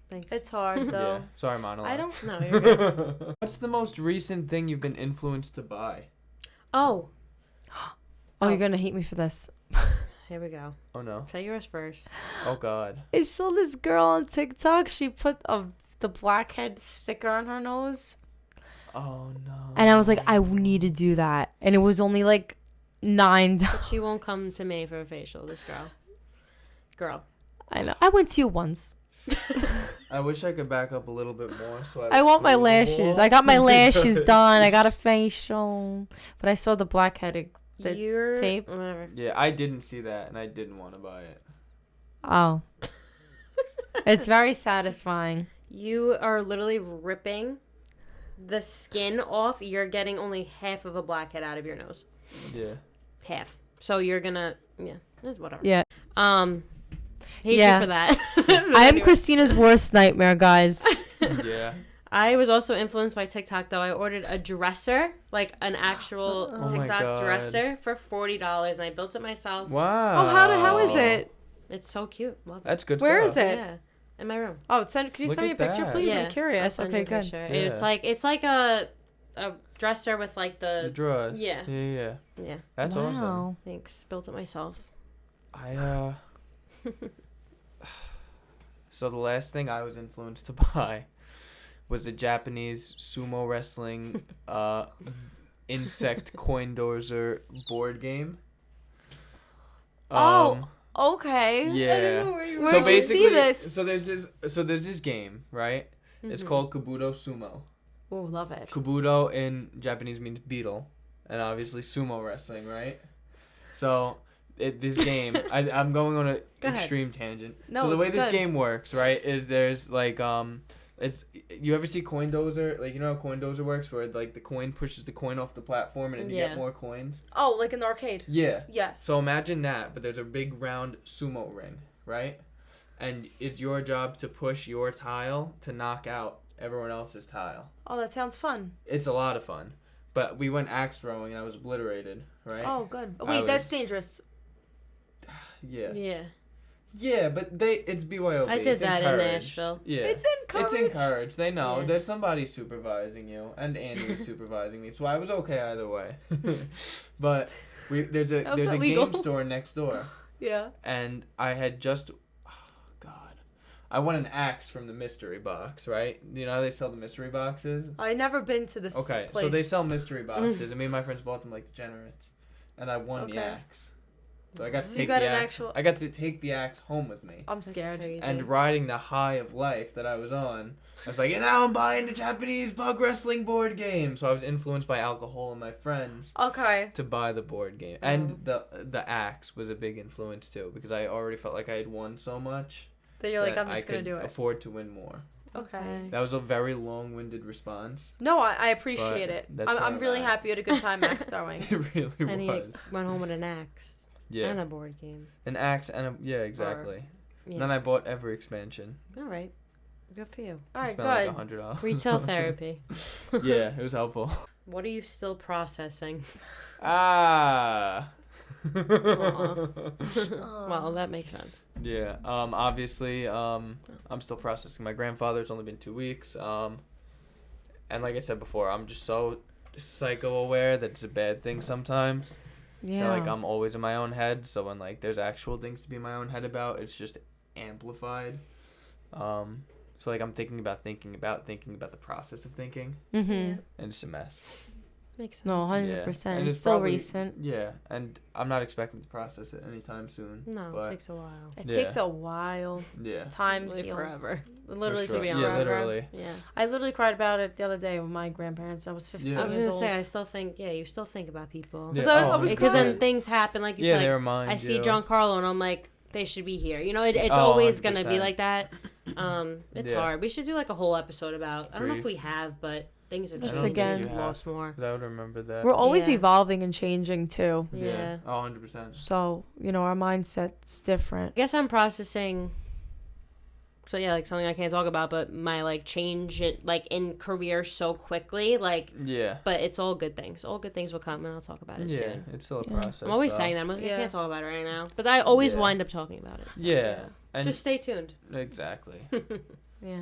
Thanks. It's hard, though. Yeah. Sorry, monologue. I don't know. You're good. What's the most recent thing you've been influenced to buy? Oh, you're going to hate me for this. here we go. Oh, no. Say yours first. Oh, God. I saw this girl on TikTok. She put the blackhead sticker on her nose. Oh, no. And I was like, I need to do that. And it was only like $9. But she won't come to me for a facial, this girl. I know. I went to you once. I wish I could back up a little bit more. So I want my lashes. I got my lashes done. I got a facial. But I saw the blackheaded tape. Whatever. Yeah, I didn't see that, and I didn't want to buy it. Oh. It's very satisfying. You are literally ripping the skin off. You're getting only half of a blackhead out of your nose. Yeah. Half. So you're gonna, it's whatever. Yeah. Hate you for that. I am Christina's worst nightmare, guys. Yeah. I was also influenced by TikTok, though. I ordered a dresser, like an actual TikTok dresser for $40, and I built it myself. Wow. Oh, how is it? It's so cute. Love it. That's good Where stuff. is it? Yeah, in my room. Oh, can you Look send me a at picture, that. please? Yeah, I'm curious. I'll send you a Okay, good. picture. It's like a dresser with like the drawers. Yeah. Yeah. That's Wow. awesome. Thanks. Built it myself. So the last thing I was influenced to buy was a Japanese sumo wrestling insect coin dozer board game. Okay. Yeah. Where'd you see this? So there's this game, right? Mm-hmm. It's called Kabuto Sumo. Oh, love it. Kabuto in Japanese means beetle, and obviously sumo wrestling, right? So this game, I'm going on an extreme tangent. No, so the way this game works, right, is there's like you ever see Coin Dozer? Like, you know how Coin Dozer works, where like the coin pushes the coin off the platform and then you get more coins. Oh, like in the arcade. Yeah. Yes. So imagine that, but there's a big round sumo ring, right? And it's your job to push your tile to knock out everyone else's tile. Oh, that sounds fun. It's a lot of fun. But we went axe throwing and I was obliterated, right? Oh, good. Wait, that's dangerous. Yeah. Yeah, but it's BYOB. I did that in Nashville. Yeah. It's encouraged. It's encouraged. They know. Yeah. There's somebody supervising you, and Andy was supervising me, so I was okay either way. But there's a game store next door. Yeah. And I had just I won an axe from the mystery box, right? You know how they sell the mystery boxes? I've never been to this place. So they sell mystery boxes, and me and my friends bought them like degenerates. And I won the axe. So I got to So take you got the an axe. actual- I got to take the axe home with me. I'm scared. And riding the high of life that I was on, I was like, and now I'm buying the Japanese bug wrestling board game. So I was influenced by alcohol and my friends. Okay. To buy the board game. And the axe was a big influence too, because I already felt like I had won so much. Then you're like, I'm just going to do it. Afford to win more. Okay. That was a very long-winded response. No, I appreciate it. I'm really at. happy you had a good time axe throwing. It really and was. he went home with an axe. Yeah. And a board game. An axe and a... Yeah, exactly. Yeah. And then I bought every expansion. All right. Good for you. All right, spent good. like $100. Retail therapy. Yeah, it was helpful. What are you still processing? Ah. Well, that makes sense. Yeah. Obviously, I'm still processing. My grandfather's only been 2 weeks. And like I said before, I'm just so psycho-aware that it's a bad thing sometimes. Yeah. Like, I'm always in my own head. So when, like, there's actual things to be in my own head about, it's just amplified. So, like, I'm thinking about the process of thinking. Mm-hmm. Yeah. And it's a mess. Makes sense. No, 100%. Yeah. And It's still probably, recent. Yeah, and I'm not expecting to process it anytime soon. No, but it takes a while. It Yeah. takes a while. Yeah. Time Literally heals. forever. Literally For takes sure. Yeah, forever. literally. Yeah. I literally cried about it the other day with my grandparents. I was 15 Yeah. I was years gonna old. say, I still think, you still think about people. Yeah. So I was Because crying. then things happen, like you Yeah, they said. remind I see you. Giancarlo, and I'm like, they should be here. You know, it's Oh, always gonna 100%. be like that. It's Yeah. hard. We should do like a whole episode about. I don't know if Grief. we have, but things are Just just again. you have. lost more. 'Cause I would remember that. We're always Yeah. evolving and changing too. Yeah. Oh, 100%. So, our mindset's different. I guess I'm processing. So yeah, like something I can't talk about, but my like change like in career so quickly, like. Yeah. But it's all good things. All good things will come, and I'll talk about it Yeah, soon. it's still a Yeah. process. I'm always though. saying that. I'm like, I Yeah. can't talk about it right now, but I always Yeah. wind up talking about it. So, Yeah. And just stay tuned. exactly. Yeah.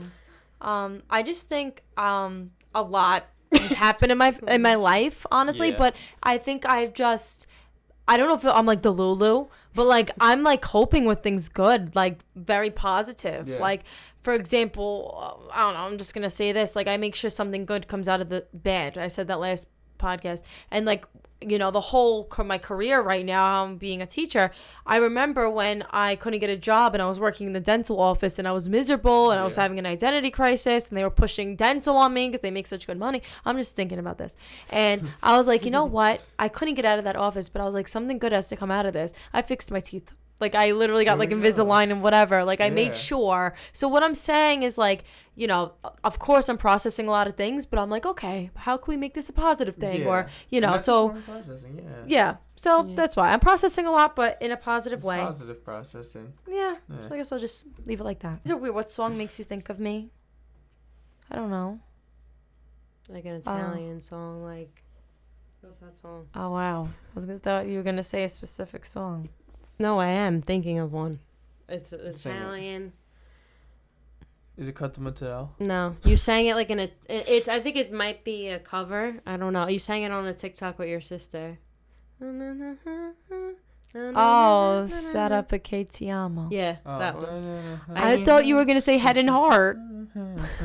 I just think a lot has happened in my life, honestly, Yeah. but I think I don't know if I'm like the Lulu, but like I'm like coping with things good, like very positive. Yeah. Like for example, I don't know, I'm just going to say this, like I make sure something good comes out of the bed. I said that last podcast. And like the whole my career right now, how I'm being a teacher, I remember when I couldn't get a job and I was working in the dental office and I was miserable and I was having an identity crisis and they were pushing dental on me because they make such good money. I'm just thinking about this. And I was like, you know what? I couldn't get out of that office, but I was like, something good has to come out of this. I fixed my teeth. Like, I literally got, like, Invisalign and whatever. Like, I made sure. So what I'm saying is, like, of course I'm processing a lot of things, but I'm like, okay, how can we make this a positive thing? Or, so. Yeah. So that's why. I'm processing a lot, but in a positive way. Positive processing. Yeah. So I guess I'll just leave it like that. Is it weird? What song makes you think of me? I don't know. Like an Italian song, like. What's that song? Oh, wow. Thought you were going to say a specific song. No, I am thinking of one. It's Sing it. Italian. Is it Cut the Motel? No, you sang it like in a. It's. I think it might be a cover. I don't know. You sang it on a TikTok with your sister. Oh, Set Up a Che Ti Amo. Yeah, that one. I thought you were going to say Head and Heart.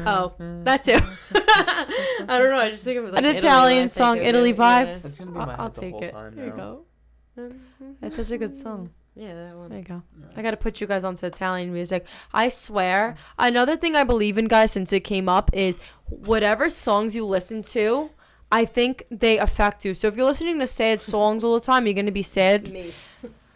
Oh, that too. I don't know. I just think of like an Italian song, Italy vibes. That's gonna be my I'll head the take whole it. time There you now. go. That's such a good song. Yeah, that one. There you go. I got to put you guys onto Italian music. I swear. Another thing I believe in, guys, since it came up, is whatever songs you listen to, I think they affect you. So if you're listening to sad songs all the time, you're going to be sad. Me.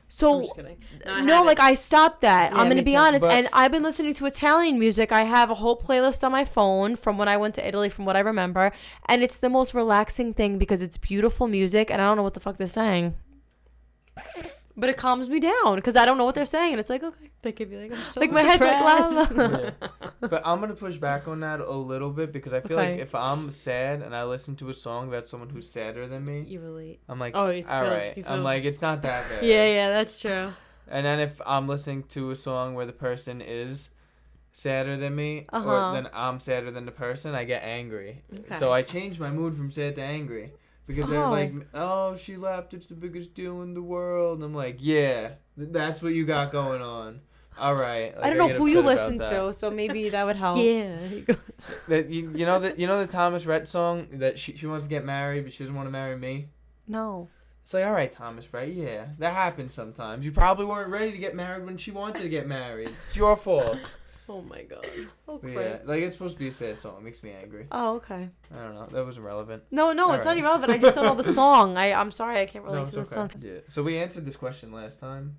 So, I'm just kidding. no, like I stopped that. Yeah, I'm going to me be too. honest. But- And I've been listening to Italian music. I have a whole playlist on my phone from when I went to Italy, from what I remember. And it's the most relaxing thing because it's beautiful music. And I don't know what the fuck they're saying. But it calms me down because I don't know what they're saying. And it's like, okay. They could be like, I'm so Like my head's like, la, la, la. Yeah. But I'm gonna push back on that a little bit because I feel like Okay. if I'm sad and I listen to a song that's someone who's sadder than me, You relate. I'm like, Oh, it all feels- right. you I'm feel- like, it's not that bad. Yeah, that's true. And then if I'm listening to a song where the person is sadder than me, Uh-huh. or then I'm sadder than the person, I get angry. Okay. So I change my mood from sad to angry. Because they're Oh. like, oh, she left. It's the biggest deal in the world. And I'm like, yeah, that's what you got going on. All right. Like, I don't know get who you upset about listen that. to, so maybe that would help. Yeah. You know the Thomas Rhett song that she wants to get married, but she doesn't want to marry me? No. It's like, all right, Thomas, right? Yeah, that happens sometimes. You probably weren't ready to get married when she wanted to get married. It's your fault. Oh my god. Oh, But yeah, like it's supposed to be a sad song. It makes me angry. Oh, okay. I don't know. That was irrelevant. No, it's not irrelevant. I just don't know the song. I'm sorry, I can't relate to the song. Yeah. So we answered this question last time.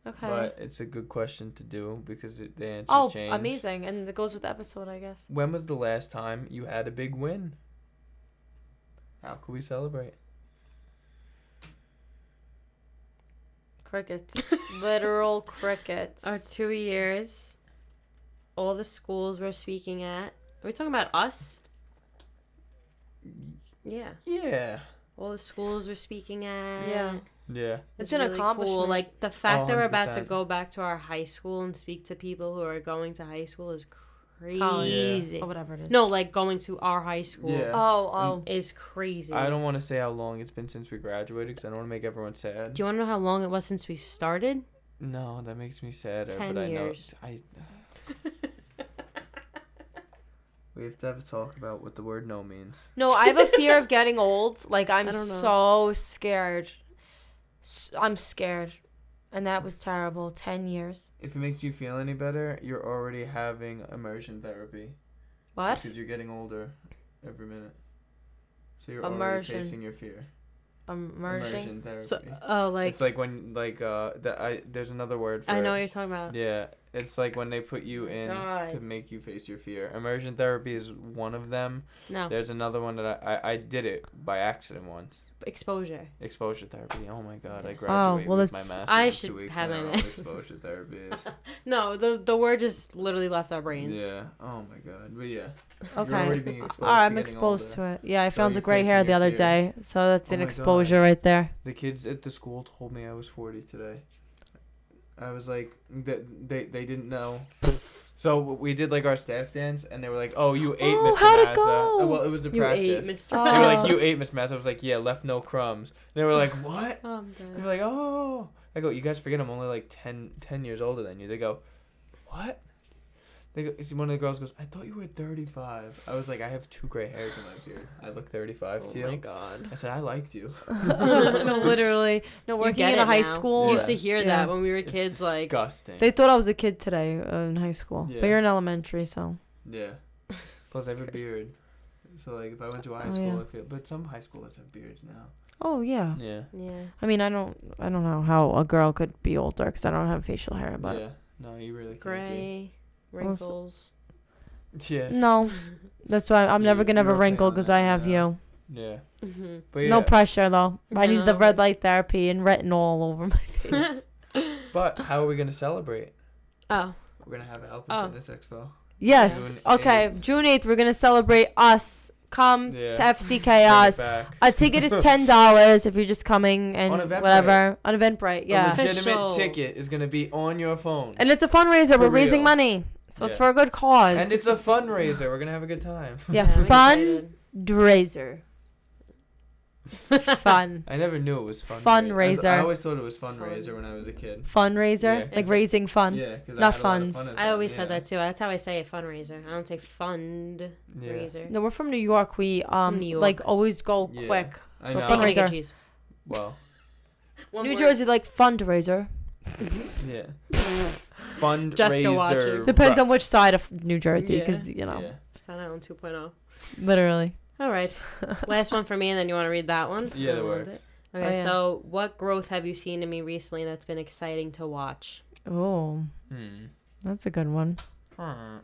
Okay. But it's a good question to do because the answers change. Oh, amazing. And it goes with the episode, I guess. When was the last time you had a big win? How could we celebrate? Crickets. Literal crickets. Our 2 years, all the schools we're speaking at. Are we talking about us? Yeah. Yeah. All the schools we're speaking at. Yeah. It's an really accomplishment. cool. Like, the fact that we're about to 100%. go back to our high school and speak to people who are going to high school is crazy. College. Or whatever it is. No, like, going to our high school Oh. is crazy. I don't want to say how long it's been since we graduated because I don't want to make everyone sad. Do you want to know how long it was since we started? No, that makes me sadder. 10 but years. I know. We have to have a talk about what the word no means. No, I have a fear of getting old. Like, I'm I don't know. so scared. I'm scared. And that was terrible. 10 years. If it makes you feel any better, you're already having immersion therapy. What? Because you're getting older every minute. So you're Immersion. already facing your fear. Immersion therapy. So, it's like when there's another word for I know it. what you're talking about. Yeah, it's like when they put you in God. to make you face your fear. Immersion therapy is one of them. No. There's another one that I did it by accident once. Exposure. Exposure therapy. Oh my god, I graduated well, with my it's- master's I in should 2 weeks. have and I my don't know what master's. exposure therapy is. No, the word just literally left our brains. Yeah. Oh my god. But yeah. Okay. You're already being exposed Alright, to I'm getting exposed older. to it. Yeah, I So found you're a gray hair facing the your other fear. day. So that's Oh an my exposure God. right there. The kids at the school told me I was 40 today. I was like, they didn't know. So we did like our staff dance, and they were like, "Oh, you ate, Mr. how'd it Massa." go? Well, it was the You ate, practice. Mr. They were like, Oh. "You ate, Miss Massa." I was like, "Yeah, left no crumbs." They were like, "What?" Oh, I'm They done. were like, "Oh." I go, "You guys forget I'm only like 10 years older than you." They go, "What?" They go, one of the girls goes, "I thought you were 35." I was like, "I have 2 gray hairs in my beard. I look 35 to you." Oh my god. I said, "I liked you." No, literally. No, You working get in a it high now. school. We used to hear Yeah. that when we were It's kids. Like, disgusting. They thought I was a kid today in high school. Yeah. But you're in elementary, so. Yeah. Plus, I have a beard. So, like, if I went to a high Oh, school, yeah. I feel. But some high schoolers have beards now. Oh, yeah. Yeah. yeah. I mean, I don't know how a girl could be older because I don't have facial hair, but. Yeah. No, you really can't Gray, wrinkles. be. Yeah. No. That's why I'm never going to have a You're okay wrinkle on because that, I have yeah. you. Yeah. Mm-hmm. But yeah. No pressure, though. I need the No. red light therapy and retinol all over my face. But how are we going to celebrate? Oh. We're going to have a health Oh. and fitness expo. Yes. June Okay. 8th. June 8th, we're going to celebrate us. Come Yeah. to FC Bring it Chaos. back. A ticket is $10 if you're just coming and On Eventbrite. whatever. On Eventbrite, yeah. A legitimate Official. ticket is going to be on your phone. And it's a fundraiser. For We're raising real. money. So it's Yeah. for a good cause. And it's a fundraiser. We're going to have a good time. Yeah, I'm fun excited. Draiser. Fun. I never knew it was Fundraiser. I always thought it was fundraiser when I was a kid. Fundraiser. Yeah. Like raising fun. Yeah, 'cause I Not had a lot of funds. fun at I always yeah. said that too. That's how I say it, fundraiser. I don't say fundraiser. Yeah. No, we're from New York. We New York. like always go Yeah. quick. I So know. fundraiser. Egg and cheese. Well, One New word. Jersey like fundraiser. yeah. Fundraiser. Jessica watching. Depends on which side of New Jersey, Yeah. because you know, Yeah. Staten Island 2.0. literally. All right. Last one for me, and then you want to read that one? Yeah, that We'll end works. it. Okay, Oh, yeah. so what growth have you seen in me recently that's been exciting to watch? Oh, Hmm. that's a good one. Hmm.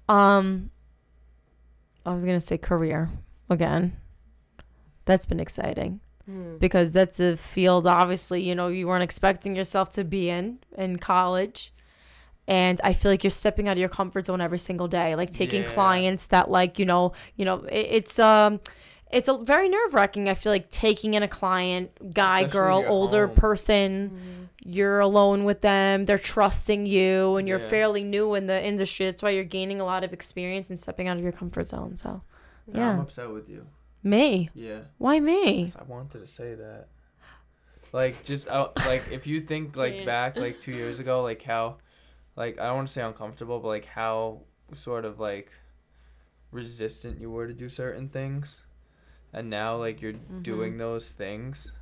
I was gonna say career again. That's been exciting. Hmm. Because that's a field obviously you weren't expecting yourself to be in college, and I feel like you're stepping out of your comfort zone every single day, like taking Yeah. clients that like it's a very nerve-wracking. I feel like taking in a client, guy, Especially girl, you're older home. person, Mhm. you're alone with them, they're trusting you, and you're Yeah. fairly new in the industry. That's why you're gaining a lot of experience and stepping out of your comfort zone. So I'm yeah. upset with you. Me, Yeah. why me? 'Cause I wanted to say that. Like, just like if you think like Yeah. back like 2 years ago, like how, like I don't want to say uncomfortable, but like how sort of like resistant you were to do certain things, and now like you're doing those things.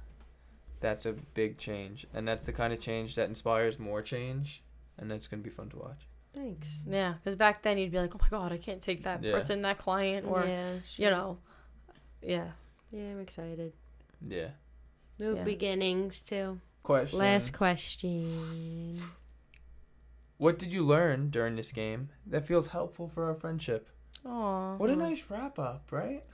that's a big change, and that's the kind of change that inspires more change, and that's gonna be fun to watch. Thanks. Yeah, because back then you'd be like, oh my God, I can't take that person, that client, or you know, yeah. Yeah, I'm excited. Yeah. New beginnings too. Question. Last question. What did you learn during this game that feels helpful for our friendship? Aww. What a nice wrap up, right?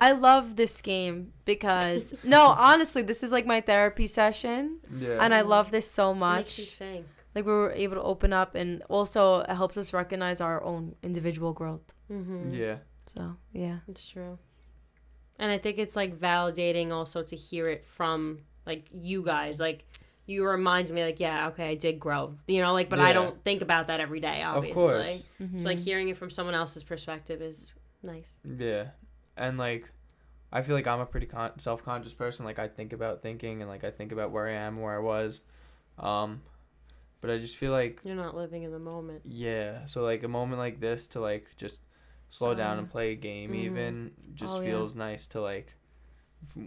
I love this game because no, honestly, this is like my therapy session. Yeah. And I love this so much. Makes you think. Like we were able to open up, and also it helps us recognize our own individual growth. Mm-hmm. Yeah. So yeah, it's true. And I think it's like validating also to hear it from like you guys. Like you reminds me like, yeah, okay, I did grow. You know, like, but I don't think about that every day, obviously. Of course. Mm-hmm. So like hearing it from someone else's perspective is nice. Yeah. And like I feel like I'm a pretty self-conscious person. Like I think about thinking, and like I think about where I am, where I was. But I just feel like you're not living in the moment. Yeah. So like a moment like this to like just slow down and play a game even just feels nice to like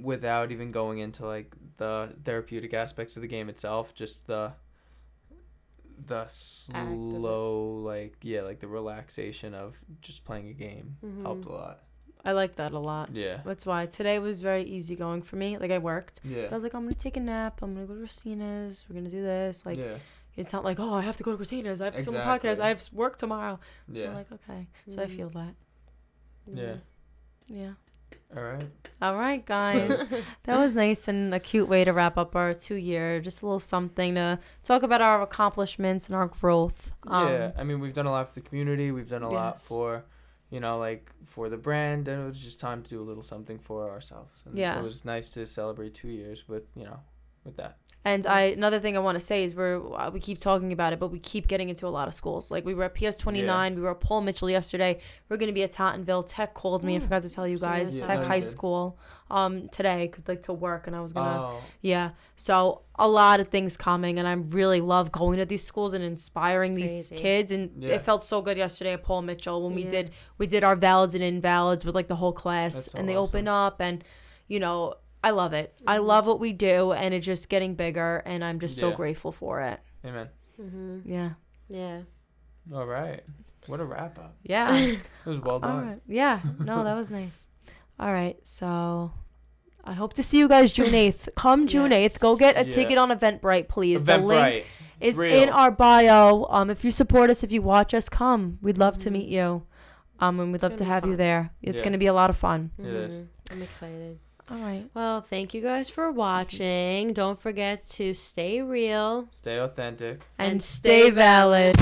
without even going into like the therapeutic aspects of the game itself, just the slow like like the relaxation of just playing a game helped a lot. I like that a lot. Yeah. That's why today was very easy going for me. Like I worked. Yeah. But I was like, I'm gonna take a nap, I'm gonna go to Christina's, we're gonna do this. Like it's not like, oh, I have to go to Christina's, I have to film a podcast, I have work tomorrow. So I'm like, okay. So I feel that. Yeah. Yeah. All right, guys. That was nice and a cute way to wrap up our 2-year. Just a little something to talk about our accomplishments and our growth. I mean, we've done a lot for the community. We've done a lot for, like for the brand, and it was just time to do a little something for ourselves. And it was nice to celebrate 2 years with that. And another thing I want to say is we keep talking about it, but we keep getting into a lot of schools. Like we were at PS29, we were at Paul Mitchell yesterday. We're going to be at Tottenville. Tech called me. I forgot to tell you guys. Tech High School today, to work, and I was going to, So a lot of things coming, and I really love going to these schools and inspiring these kids. And it felt so good yesterday at Paul Mitchell when we did our valids and invalids with like the whole class, and they open up, and I love it. I love what we do, and it's just getting bigger, and I'm just so grateful for it. Amen. Mm-hmm. Yeah. Yeah. All right. What a wrap up. Yeah. It was well done. All right. Yeah. No, that was nice. All right. So I hope to see you guys June 8th. Come June 8th. Go get a ticket on Eventbrite, please. The link is in our bio. If you support us, if you watch us, come. We'd love to meet you. And we'd love to have you there. It's going to be a lot of fun. It is. I'm excited. All right. Well, thank you guys for watching. Don't forget to stay real, stay authentic, and stay valid.